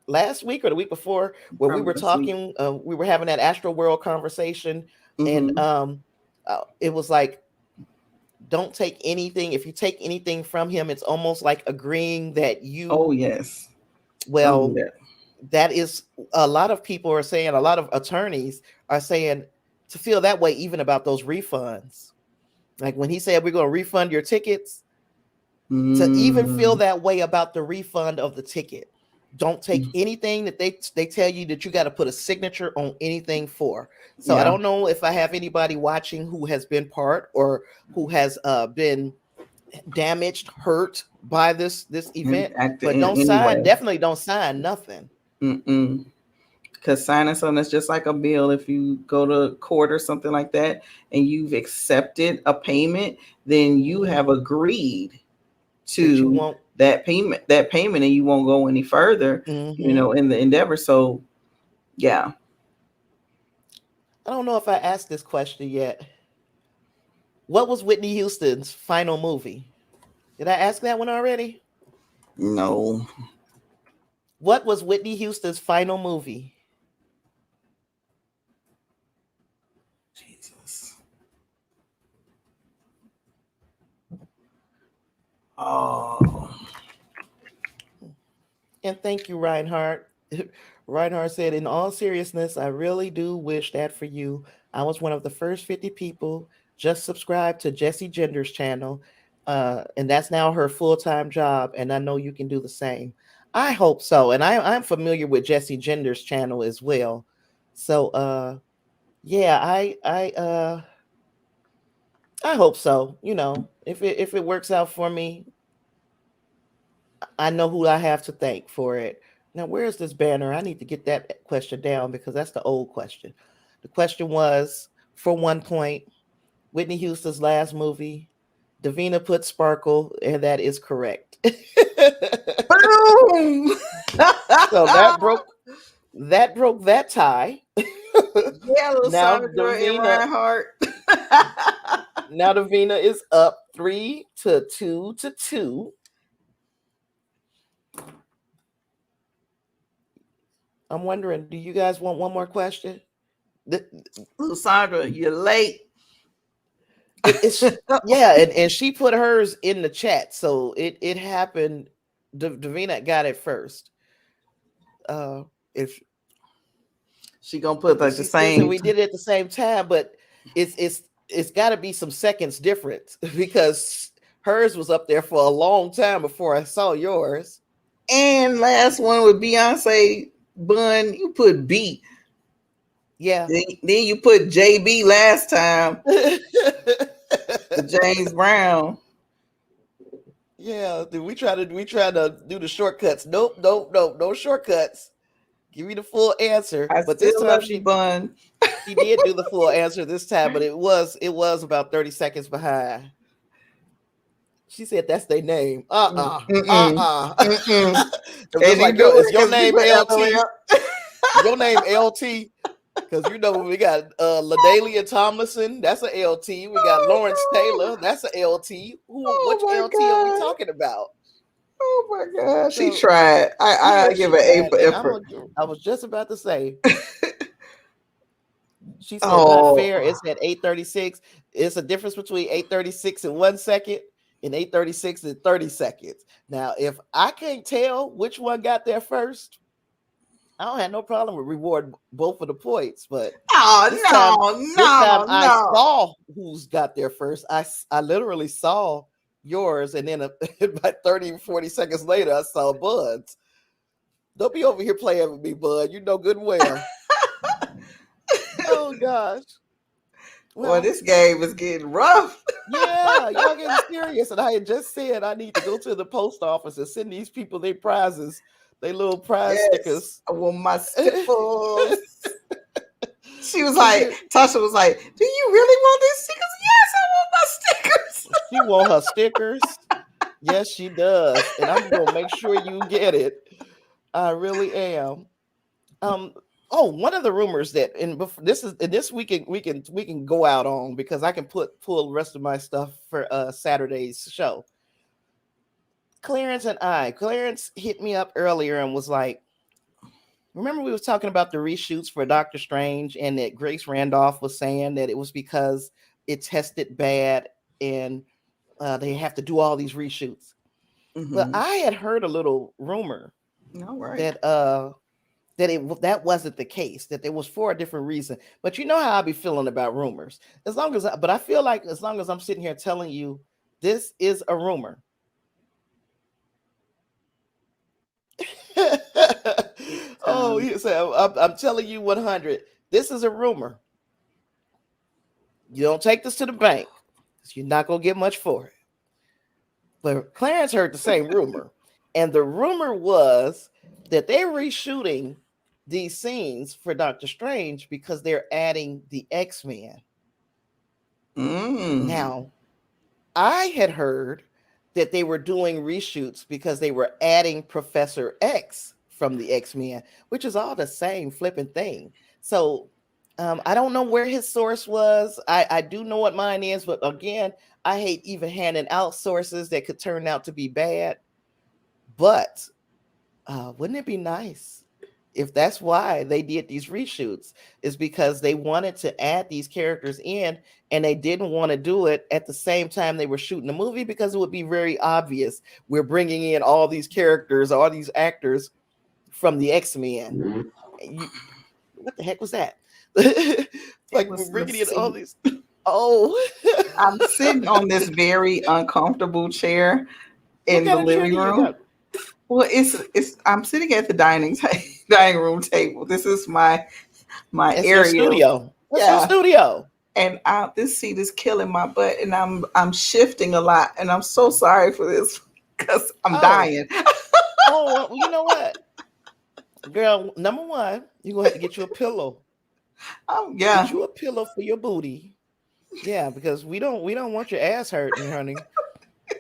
last week or the week before, where we were Probably this week. talking, we were having that Astro World conversation, and Mm-hmm. it was like, don't take anything. If you take anything from him, it's almost like agreeing that Oh you, yes. Don't do well, that. that is, a lot of people are saying, a lot of attorneys are saying to feel that way even about those refunds. Like when he said we're going to refund your tickets, to even feel Mm-hmm. that way about the refund of the ticket. Don't take anything that they tell you that you got to put a signature on anything for. So I Yeah. don't know if I have anybody watching who has been part or who has been damaged, hurt by this And event, act but in don't sign. anyway. Definitely don't sign nothing. Mm-mm. Because signing something that's just like a bill, if you go to court or something like that and you've accepted a payment, then you have agreed That you to won't. that payment, and you won't go any further, Mm-hmm. in the endeavor. So yeah. I don't know if I asked this question yet. What was Whitney Houston's final movie? Did I ask that one already? No. What was Whitney Houston's final movie? Jesus. Oh. And thank you, Reinhardt. Reinhardt said, in all seriousness, I really do wish that for you. I was one of the first 50 people just subscribed to Jessie Gender's channel. And that's now her full-time job. And I know you can do the same. I hope so. And I'm familiar with Jessie Gender's channel as well. So yeah, I hope so. If it works out for me, I know who I have to thank for it. Now, where's this banner? I need to get that question down because that's the old question. The question was, for 1 point, Whitney Houston's last movie. Davina put Sparkle, and that is correct. Boom. So that broke that tie. Yeah, little now Sandra and Davina Reinhardt. now Davina is up 3-2 to 2. I'm wondering, do you guys want one more question? Little Sandra, you're late. It's yeah, and she put hers in the chat, so it happened. Davina got it first. If She gonna put like the she says that same. we did it at the same time, but it's got to be some seconds difference because hers was up there for a long time before I saw yours. And last one with Beyonce Bun, you put B. Yeah. Then you put JB last time. The James Brown. Yeah. We try to do the shortcuts. Nope. No shortcuts. Give me the full answer. I But this still time love you, Bun. she did do the full answer this time, but it was about 30 seconds behind. She said that's their name. Mm-mm. Mm-mm. It was And just you like, yo, do is it your because you name put LT? LOL. Your name LT. Because you know we got LaDalia Tomlinson, that's a LT. We got Lawrence Taylor, that's a LT. Oh Which my LT are we god. talking about? Oh my god. She So tried. yeah, I she give her A tried, for and effort. I was just about to say. She said, "Not Oh, fair." It's at 8:36. It's a difference between 8:36 and 1 second and 8:36 and 30 seconds. Now, if I can't tell which one got there first, I don't have no problem with reward both of the points. But this time, I no. saw who's got there first. I literally saw yours, and then about 30, 40 seconds later, I saw Bud's. Don't be over here playing with me, Bud. You know good and well. Oh gosh. Well, Well, this game is getting rough. yeah, y'all getting serious. And I had just said I need to go to the post office and send these people their prizes, their little prize Yes. stickers. I want my stickers. She was Cause like, Tasha was like, do you really want these stickers? Yes, I want my stickers. she want her stickers. Yes, she does. And I'm gonna make sure you get it. I really am. Um, oh, one of the rumors that this we can go out on because I can pull the rest of my stuff for Saturday's show. Clarence hit me up earlier and was like, remember we was talking about the reshoots for Doctor Strange and that Grace Randolph was saying that it was because it tested bad and they have to do all these reshoots. Well, I had heard a little rumor All right. that wasn't the case, that it was for a different reason. But you know how I be feeling about rumors. But I feel like as long as I'm sitting here telling you this is a rumor. Oh, he said, I'm telling you 100. This is a rumor. You don't take this to the bank because you're not going to get much for it. But Clarence heard the same rumor. And the rumor was that they're reshooting these scenes for Doctor Strange because they're adding the X-Men. Now, I had heard that they were doing reshoots because they were adding Professor X from the X-Men, which is all the same flipping thing. So I don't know where his source was. I do know what mine is, but again, I hate even handing out sources that could turn out to be bad. But wouldn't it be nice if that's why they did these reshoots, is because they wanted to add these characters in and they didn't want to do it at the same time they were shooting the movie because it would be very obvious we're bringing in all these characters, all these actors from the X-Men. What the heck was that? Like we're bringing in all these. Oh, I'm sitting on this very uncomfortable chair in the living room. Well, it's I'm sitting at the dining room table. This is my it's area. Your studio. It's your studio. And this seat is killing my butt, and I'm shifting a lot, and I'm so sorry for this because I'm dying. Oh, well, you know what, girl? Number one, you're gonna have to get you a pillow. Yeah. Get you a pillow for your booty. Yeah, because we don't want your ass hurting, honey.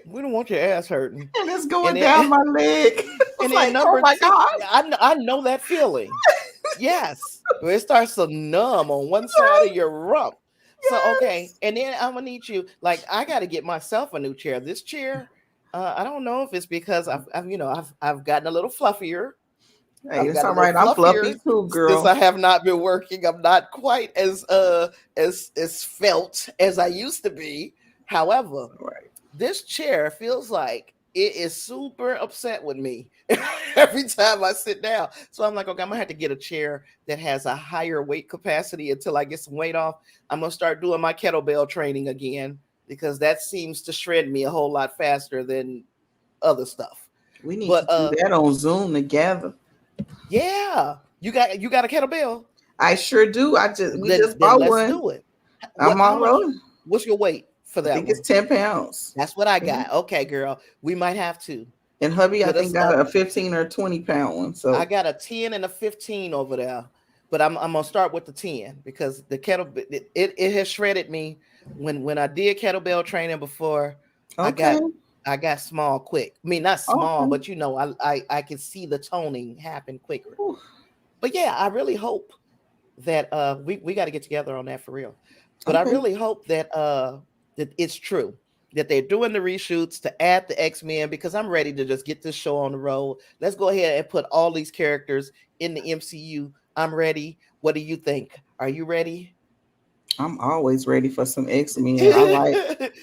We don't want your ass hurting. And it's going down my leg. And then number two, I know that feeling. Yes. Where it starts to numb on one side of your rump. So, okay. And then I'm going to need you, like, I got to get myself a new chair. This chair, I don't know if it's because I've gotten a little fluffier. Hey, it's all right. I'm fluffy too, girl. Since I have not been working, I'm not quite as felt as I used to be. However, this chair feels like it is super upset with me every time I sit down. So I'm like, okay, I'm gonna have to get a chair that has a higher weight capacity until I get some weight off. I'm gonna start doing my kettlebell training again because that seems to shred me a whole lot faster than other stuff. We need to do that on Zoom together. Yeah, you got a kettlebell. I sure do. We just bought one. Let's do it. I'm all rolling. What's your weight for that? I think it's 10 pounds. That's what I got. Okay, girl, we might have to. And hubby, I think got a 15 or 20 pound one. So I got a 10 and a 15 over there. But I'm gonna start with the 10 because the kettlebell it has shredded me when I did kettlebell training before. Okay. I got small quick. I mean, not small, but I can see the toning happen quicker. But yeah, I really hope that we got to get together on that for real. But I Okay. really hope that it's true that they're doing the reshoots to add the X-Men, because I'm ready to just get this show on the road. Let's go ahead and put all these characters in the MCU. I'm ready. What do you think? Are you ready? I'm always ready for some X-Men.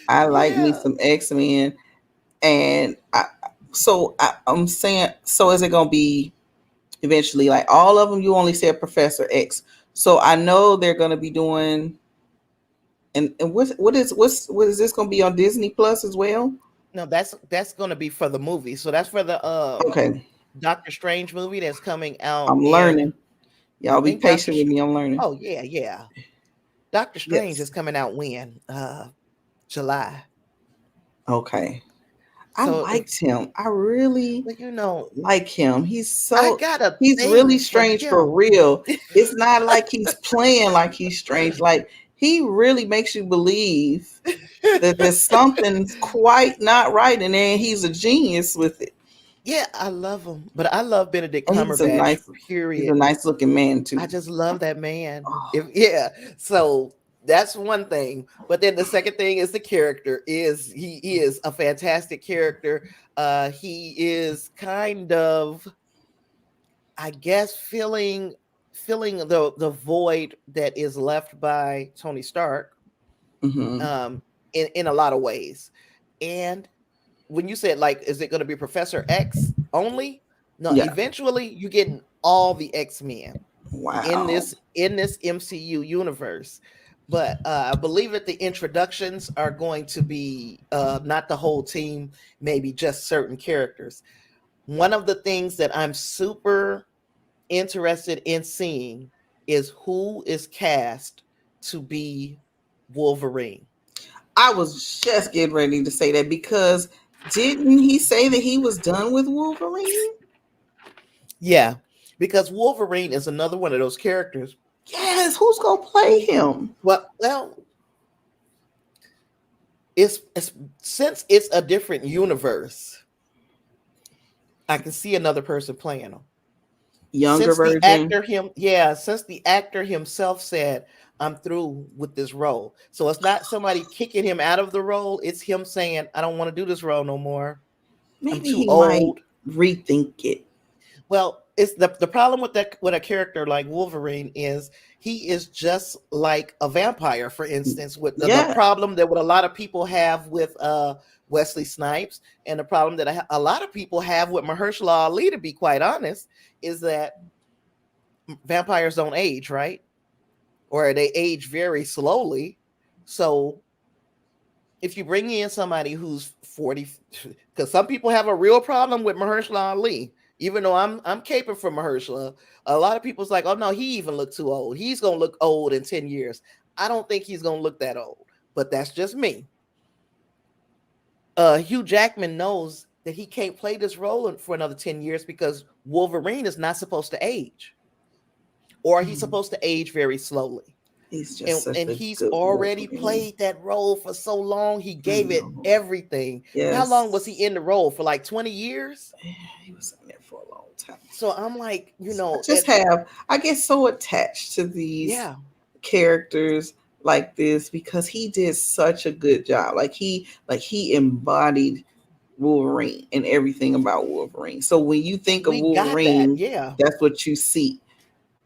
I like me Yeah. some X-Men. And I'm saying, so is it gonna be eventually like all of them? You only said Professor X. So I know they're gonna be doing, and what is this gonna be on Disney Plus as well? No, that's going to be for the movie. So that's for the Okay. Doctor Strange movie that's coming out I'm in, learning. I Y'all be think Doctor patient with me. I'm learning. Oh yeah, yeah. Doctor Strange is Yes. coming out when? July. Okay. I So if liked him. I really well, you know, like him. I got a He's really thing for strange for him. real. It's not like he's playing like he's strange. Like he really makes you believe that there's something quite not right, and then he's a genius with it. Yeah, I love him. But I love Benedict And Cumberbatch, he's a period. nice looking man I too. just love that man. Oh, If yeah, so that's one thing. But then the second thing is the character is he is a fantastic character. He is kind of, I guess, filling the void that is left by Tony Stark, mm-hmm. in a lot of ways. And when you said, like, is it going to be Professor X only? No, Yeah. eventually you getting all the X-Men in Wow. this MCU universe. But I believe that the introductions are going to be not the whole team, maybe just certain characters. One of the things that I'm super interested in seeing is who is cast to be Wolverine. I was just getting ready to say that because didn't he say that he was done with Wolverine? Yeah, because Wolverine is another one of those characters Yes. Who's gonna play who, him? well, it's since it's a different universe, I can see another person playing him. Younger version. Since the actor himself said, I'm through with this role. So it's not somebody kicking him out of the role, it's him saying, I don't want to do this role no more. I'm Maybe too he might old. rethink it. Well, it's the problem with that, with a character like Wolverine, is he is just like a vampire, for instance, with the Yeah. problem that what a lot of people have with Wesley Snipes, and the problem that a lot of people have with Mahershala Ali, to be quite honest, is that vampires don't age, right? Or they age very slowly. So if you bring in somebody who's 40, because some people have a real problem with Mahershala Ali, even though I'm caping for Mahershala, a lot of people's like, oh no, he even looked too old. He's gonna look old in 10 years. I don't think he's gonna look that old, but that's just me. Hugh Jackman knows that he can't play this role for another 10 years because Wolverine is not supposed to age, or he's Mm. supposed to age very slowly. He's just and such and a he's good already Wolverine. played that role for so long. He I gave it know. everything. How long was Yes. he in the role for? Like 20 years. He was in there for a long time. So I'm like, I get so attached to these yeah, characters like this because he did such a good job. He embodied Wolverine and everything about Wolverine. So when you think of we got that. Wolverine, Yeah, that's what you see.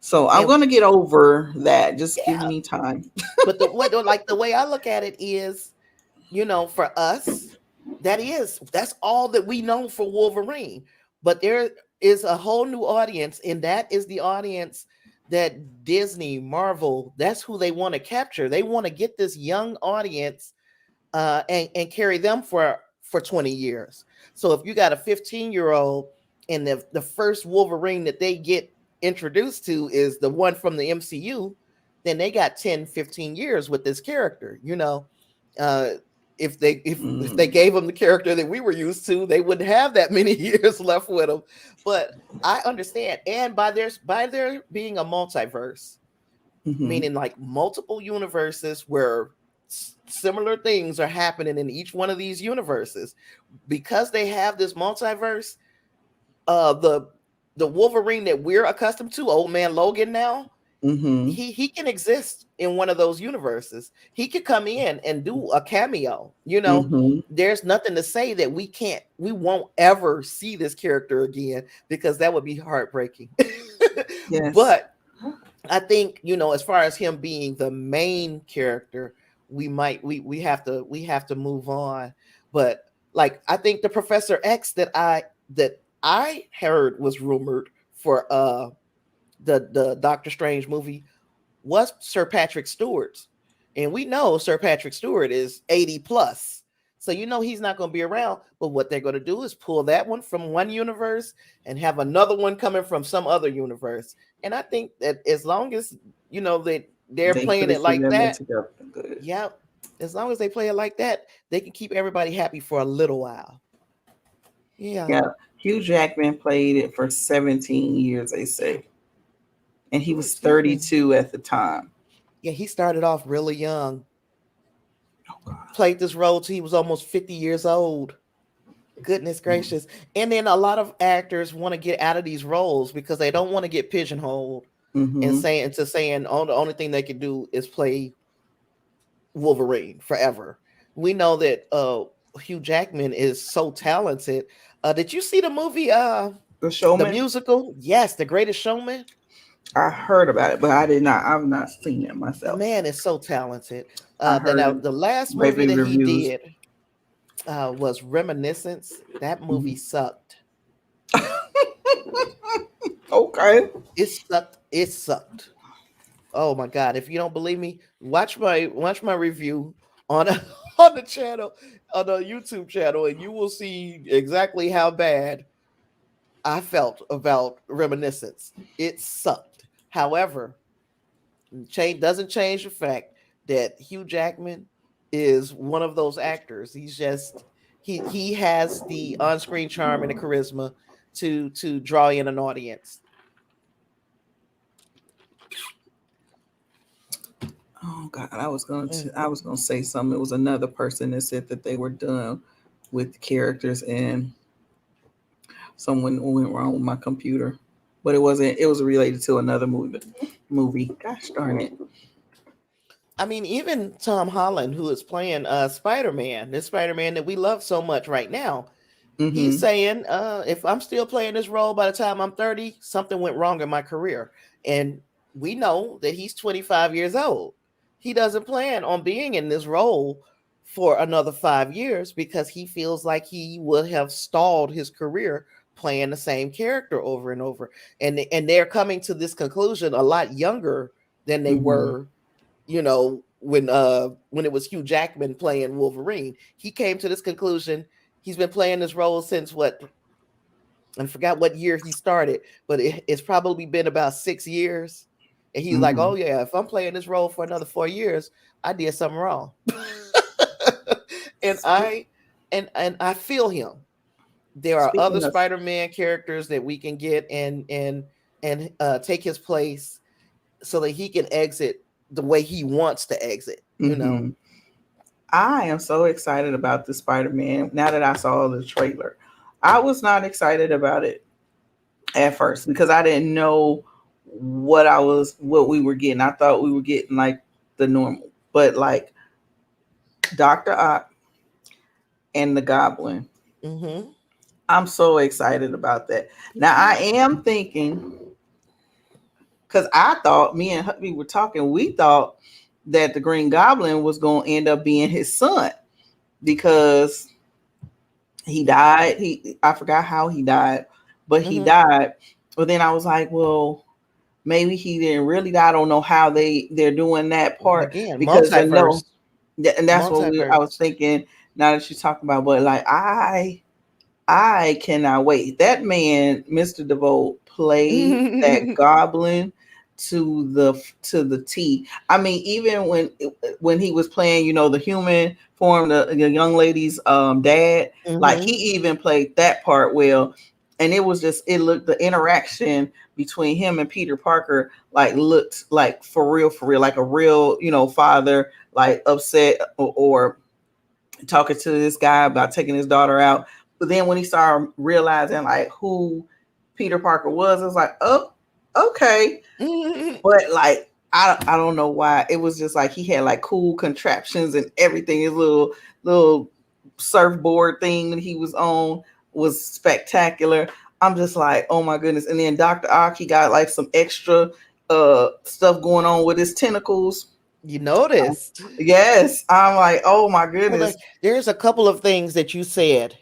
So I'm and gonna get over that. Just give yeah. me time. But the way I look at it is, for us, that's all that we know for Wolverine. But there is a whole new audience, and that is the audience that Disney, Marvel, that's who they want to capture. They want to get this young audience, and carry them for 20 years. So if you got a 15-year-old and the first Wolverine that they get introduced to is the one from the MCU, then they got 10, 15 years with this character. Uh, if they Mm. gave them the character that we were used to, they wouldn't have that many years left with them. But I understand, and by there being a multiverse, Mhm. meaning like multiple universes where similar things are happening in each one of these universes, because they have this multiverse, the the Wolverine that we're accustomed to, Old Man Logan now, Mm-hmm. he can exist in one of those universes. He could come in and do a cameo. You know, Mm-hmm. there's nothing to say that we won't ever see this character again, because that would be heartbreaking. Yes. But I think, as far as him being the main character, we have to move on. But like, I think the Professor X that I heard was rumored for the Doctor Strange movie was Sir Patrick Stewart's. And we know Sir Patrick Stewart is 80 plus. So he's not going to be around. But what they're going to do is pull that one from one universe and have another one coming from some other universe. And I think that as long as they're They playing put it it like together that, together. Good. yeah, as long as they play it like that, they can keep everybody happy for a little while. Yeah. Yeah. Hugh Jackman played it for 17 years, they say. And he Oh, was excuse me. 32 at the time. Yeah, he started off really young. Oh, God. Played this role till he was almost 50 years old. Goodness gracious. And then a lot of actors want to get out of these roles because they don't want to get pigeonholed and Mm-hmm. saying oh, the only thing they can do is play Wolverine forever. We know that Hugh Jackman is so talented. Did you see the movie The the Showman? musical? Yes, The Greatest Showman. I heard about it, but I did not. I've not seen it The myself. man is so talented. I Now heard the last movie raving that he reviews. did was Reminiscence. That movie Mhm. sucked. Okay. It sucked. It sucked. Oh my god! If you don't believe me, watch my review on on the channel, on the YouTube channel, and you will see exactly how bad I felt about Reminiscence. It sucked. However, change doesn't change the fact that Hugh Jackman is one of those actors. He's just he has the on-screen charm and the charisma to draw in an audience. Oh God, I was going Mm. to. I was going to say something. It was another person that said that they were done with characters, and someone went wrong with my computer, but it wasn't. It was related to another movie. Movie. Gosh darn it. I mean, even Tom Holland, who is playing Spider-Man, this Spider-Man that we love so much right now, he's Mm-hmm. saying, if I'm still playing this role by the time I'm 30, something went wrong in my career. And we know that he's 25 years old. He doesn't plan on being in this role for another 5 years because he feels like he would have stalled his career playing the same character over and over. And they're coming to this conclusion a lot younger than they Mm-hmm. were, when it was Hugh Jackman playing Wolverine. He came to this conclusion. He's been playing this role since what? I forgot what year he started, but it's probably been about 6 years. And he's like, Mm-hmm. "Oh yeah, if I'm playing this role for another 4 years, I did something wrong." and Spe- I and I feel him. There are other Speaking of, Spider-Man characters that we can get and take his place so that he can exit the way he wants to exit. mm-hmm. I am so excited about the Spider-Man. Now that I saw the trailer, I was not excited about it at first because I didn't know what we were getting. I thought we were getting like the normal, but like Doctor Ock and the Goblin. Mm-hmm. I'm so excited about that. Now I am thinking because I thought me and hubby were talking. We thought that the Green Goblin was going to end up being his son because he died. I forgot how he died, but he Mm-hmm. died. But then I was like, well, maybe he didn't really die. I don't know how they're doing that part Again, because I multiverse, know and that's what I was multiverse. thinking. Now that you're talking about, but like I cannot wait. That man, Mr. DeVoe, played that goblin to the T. I mean, even when he was playing, the human form, the young lady's dad, like he Mm-hmm. even played that part well. And it was just it looked the interaction between him and Peter Parker like looked like for real, like a real, father like upset or talking to this guy about taking his daughter out. But then when he started realizing like who Peter Parker was. I was like, oh, okay. Mhm. But like I don't know why. It was just like he had like cool contraptions and everything. His little surfboard thing that he was on was spectacular. I'm just like, oh my goodness. And then Dr. Ock, he got like some extra stuff going on with his tentacles. You noticed. Yes. I'm like, oh my Well, goodness. there's a couple of things that you said,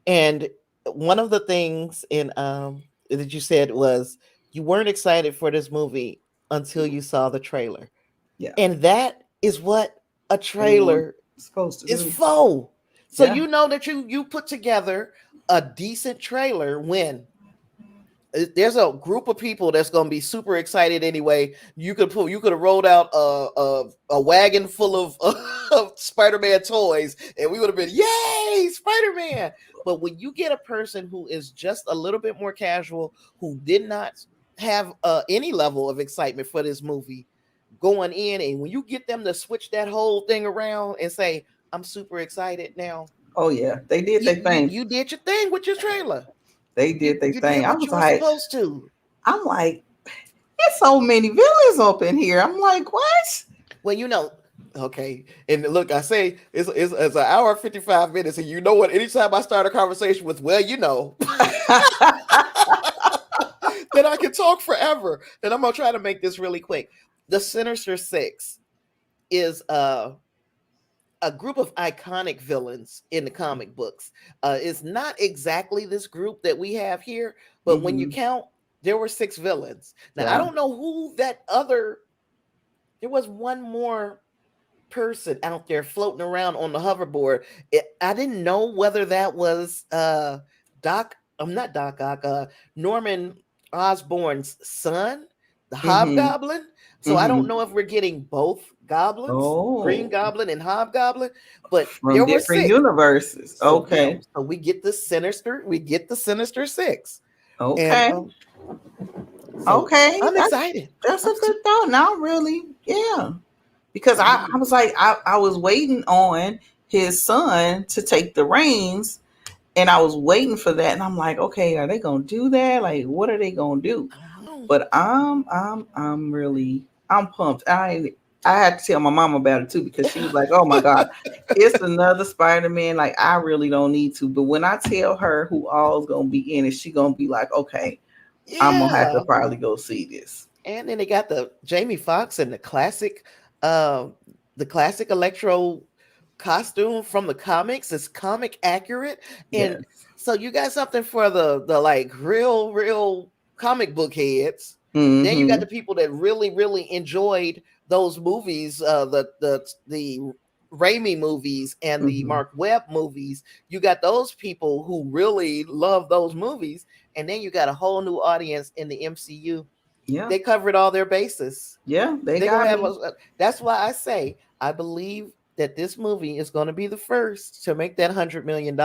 and one of the things in that you said was you weren't excited for this movie until you saw the trailer. Yeah. And that is what a Everyone's trailer supposed to is do. for. So Yeah. you know that you put together a decent trailer when there's a group of people that's going to be super excited anyway. You could have rolled out a wagon full of Spider-Man toys, and we would have been, yay, Spider-Man. But when you get a person who is just a little bit more casual, who did not have any level of excitement for this movie going in, and when you get them to switch that whole thing around and say, I'm super excited now, Oh yeah. They did you their you, thing. you did your thing with your trailer. They You did their you did thing. I what was you were like, supposed to. I'm like, there's so many villains up in here. I'm like, what? Well, okay. And look, I say it's an hour and 55 minutes, and you know what? Anytime I start a conversation with, well, then I can talk forever. And I'm gonna try to make this really quick. The Sinister Six is a group of iconic villains in the comic books. It's not exactly this group that we have here, but when you Hmm. count, there were six villains. Now I Yeah. don't know who that other. There was one more person out there floating around on the hoverboard. I didn't know whether that was Doc. I'm not Doc Ock. Norman Osborn's son, the Hmm. Hobgoblin. So I don't Hmm. know if we're getting both goblins, Green Oh, Goblin and Hobgoblin, but from there were different six. universes. So yeah, Okay. so we get the Sinister Six, and Okay. so Okay. I'm excited. That's I'm a good thought. Now, really, yeah. Because I was like, I was waiting on his son to take the reins, and I was waiting for that, and I'm like, okay, are they gonna do that? Like, what are they gonna do? I don't know. But I'm really I'm pumped. I had to tell my mom about it too because she was like, "Oh my god, it's another Spider-Man." Like I really don't need to, but when I tell her who all's gonna be in it, she gonna be like, "Okay, I'm gonna have to Yeah. probably go see this." And then they got the Jamie Foxx and uh, the classic Electro costume from the comics. It's comic accurate, and Yes. so you got something for the like real comic book heads. Then you got Mm-hmm. the people that really enjoyed those movies, the Raimi movies and the Mm-hmm. Mark Webb movies. You got those people who really love those movies, and then you got a whole new audience in the MCU. Yeah. They covered all their bases. Yeah. They They're gonna got have me. a. That's why I say I believe that this movie is going to be the first to make that $100 million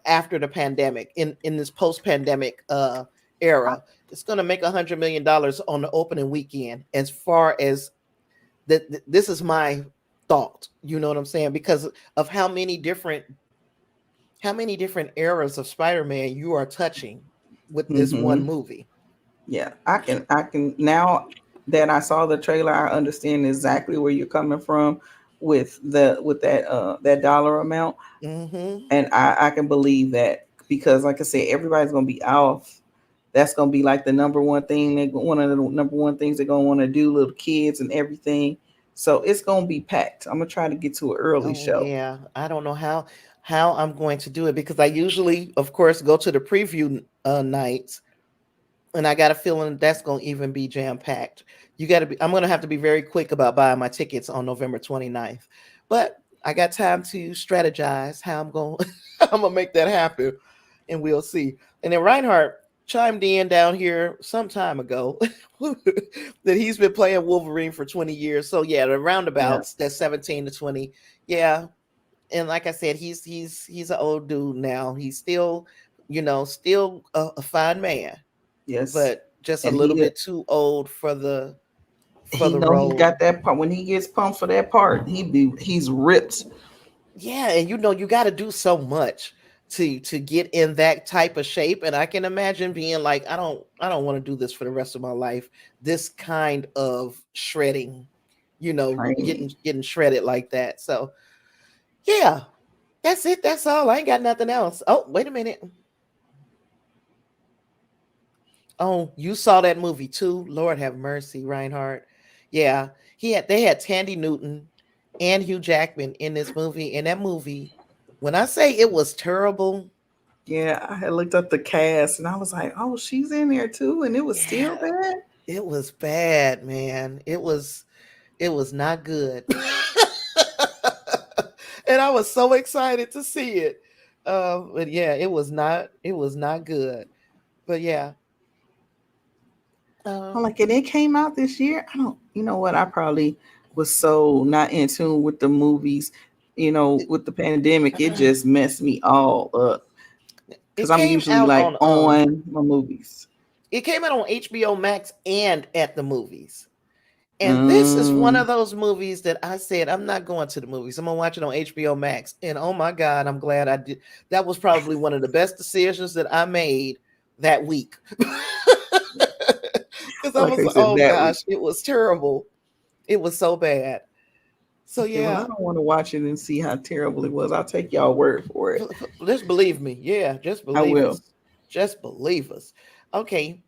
after the pandemic in this post pandemic era. It's going to make $100 million on the opening weekend. As far as that, this is my thought. You know what I'm saying? Because of how many different eras of Spider-Man you are touching with this one Mm-hmm. movie. Yeah, I can now that I saw the trailer, I understand exactly where you're coming from with that dollar amount. Hmm. And I can believe that because like I said, everybody's gonna be off. That's gonna be like the number one thing. One of the number one things they're gonna want to do, little kids and everything. So it's gonna be packed. I'm gonna try to get to an early Oh show. yeah, I don't know how I'm going to do it because I usually, of course, go to the preview nights, and I got a feeling that's going to even be jam packed. You got to be. I'm going to have to be very quick about buying my tickets on November 29th, but I got time to strategize how I'm going. I'm gonna make that happen, and we'll see. And then Reinhardt chimed in down here some time ago that he's been playing Wolverine for 20 years. So yeah, the Yeah. roundabouts, that's 17 to 20. Yeah, and like I said, he's an old dude now. He's still, still a fine man, Yes. but just a And little bit too old for he the know he role. got that part. When he gets pumped for that part, he's ripped. Yeah, and you got to do so much to get in that type of shape. And I can imagine being like, I don't want to do this for the rest of my life. This kind of shredding, Right. getting shredded like that. So yeah, that's it. That's all. I ain't got nothing else. Oh, wait a minute. Oh, you saw that movie too? Lord have mercy, Reinhardt. Yeah, they had Tandy Newton and Hugh Jackman in this movie. And that movie, when I say it was terrible, Yeah, I had looked up the cast and I was like, oh, she's in there too, and it was still yeah, bad. it was bad, man. It was not good. And I was so excited to see it. But yeah, it was not good. But yeah. I'm Um like, and it came out this year. I don't, you know what? I probably was so not in tune with the movies, with the pandemic. It just messed me all up because it I'm came usually out like on on my movies. HBO Max and at the movies. And this is one Mm, of those movies that I said, I'm not going to the movies. I'm going to watch it on HBO Max. And oh my God, I'm glad I did. That was probably one of the best decisions that I made that week. Because I like was I like, said, oh that week. gosh, it was terrible. It was so bad. So Okay, well, I yeah, don't want to watch it and see how terrible it was. I'll take y'all word for it. just believe me. Yeah, just I believe will. us. Just believe us. Okay.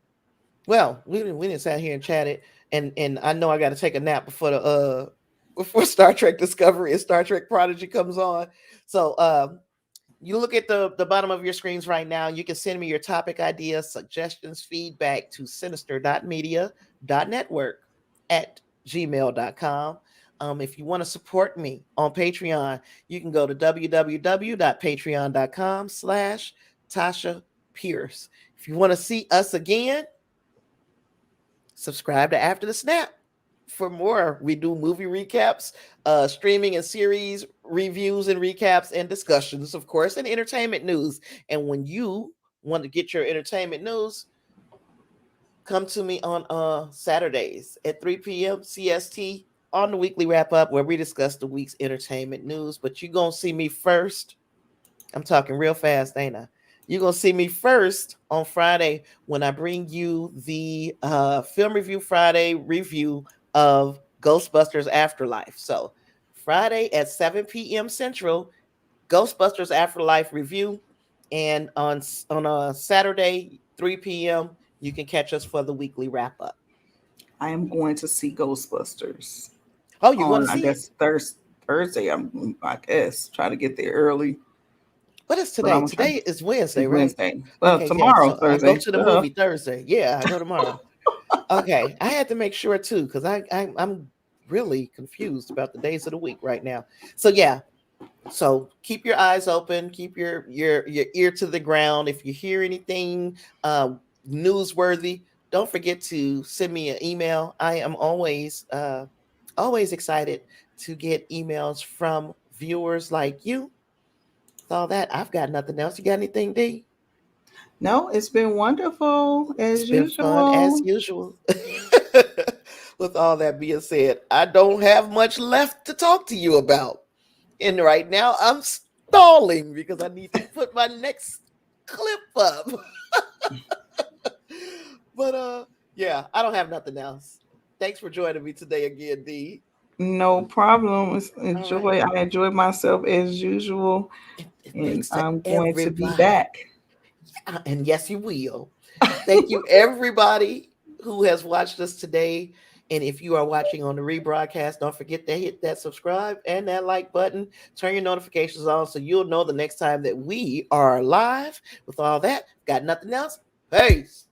Well, we didn't sat here and chatted, and I know I got to take a nap before Star Trek Discovery and Star Trek Prodigy comes on. So you look at the bottom of your screens right now. You can send me your topic ideas, suggestions, feedback to sinister.media.network@gmail.com. If you want to support me on Patreon, you can go to www.patreon.com/Tasha Pierce. If you want to see us again, subscribe to After the Snap for more. We do movie recaps, streaming and series reviews and recaps and discussions, of course, and entertainment news. And when you want to get your entertainment news, come to me on Saturdays at 3 p.m. CST on the weekly wrap up where we discuss the week's entertainment news. But you're going to see me first. I'm talking real fast, ain't I? You're going to see me first on Friday when I bring you the Film Review Friday review of Ghostbusters Afterlife. So, Friday at 7 p.m. Central, Ghostbusters Afterlife review. And on a Saturday, 3 p.m., you can catch us for the weekly wrap up. I am going to see Ghostbusters Oh, you're going to on, I see it? guess, Thursday. I guess, try to get there early, What is but today? I'm gonna try. Today is Wednesday, It's right? Wednesday. Well, Okay, yeah. tomorrow, So I go Thursday. to the movie Thursday. Yeah, I go tomorrow. Okay, I had to make sure too because I'm really confused about the days of the week right now. So yeah, so keep your eyes open, keep your ear to the ground. If you hear anything newsworthy, don't forget to send me an email. I am always excited to get emails from viewers like you. With all that, I've got nothing else. You got anything, D? No, it's been wonderful It's as been fun as usual. usual. With all that being said, I don't have much left to talk to you about. And right now I'm stalling because I need to put my next clip up. But yeah, I don't have nothing else. Thanks for joining me today again, D. No problem. All right. I enjoyed myself as usual, And and thanks to I'm going to be everybody. back. And yes, you will. Thank you, everybody who has watched us today. And if you are watching on the rebroadcast, don't forget to hit that subscribe and that like button. Turn your notifications on so you'll know the next time that we are live. With all that, got nothing else. Peace.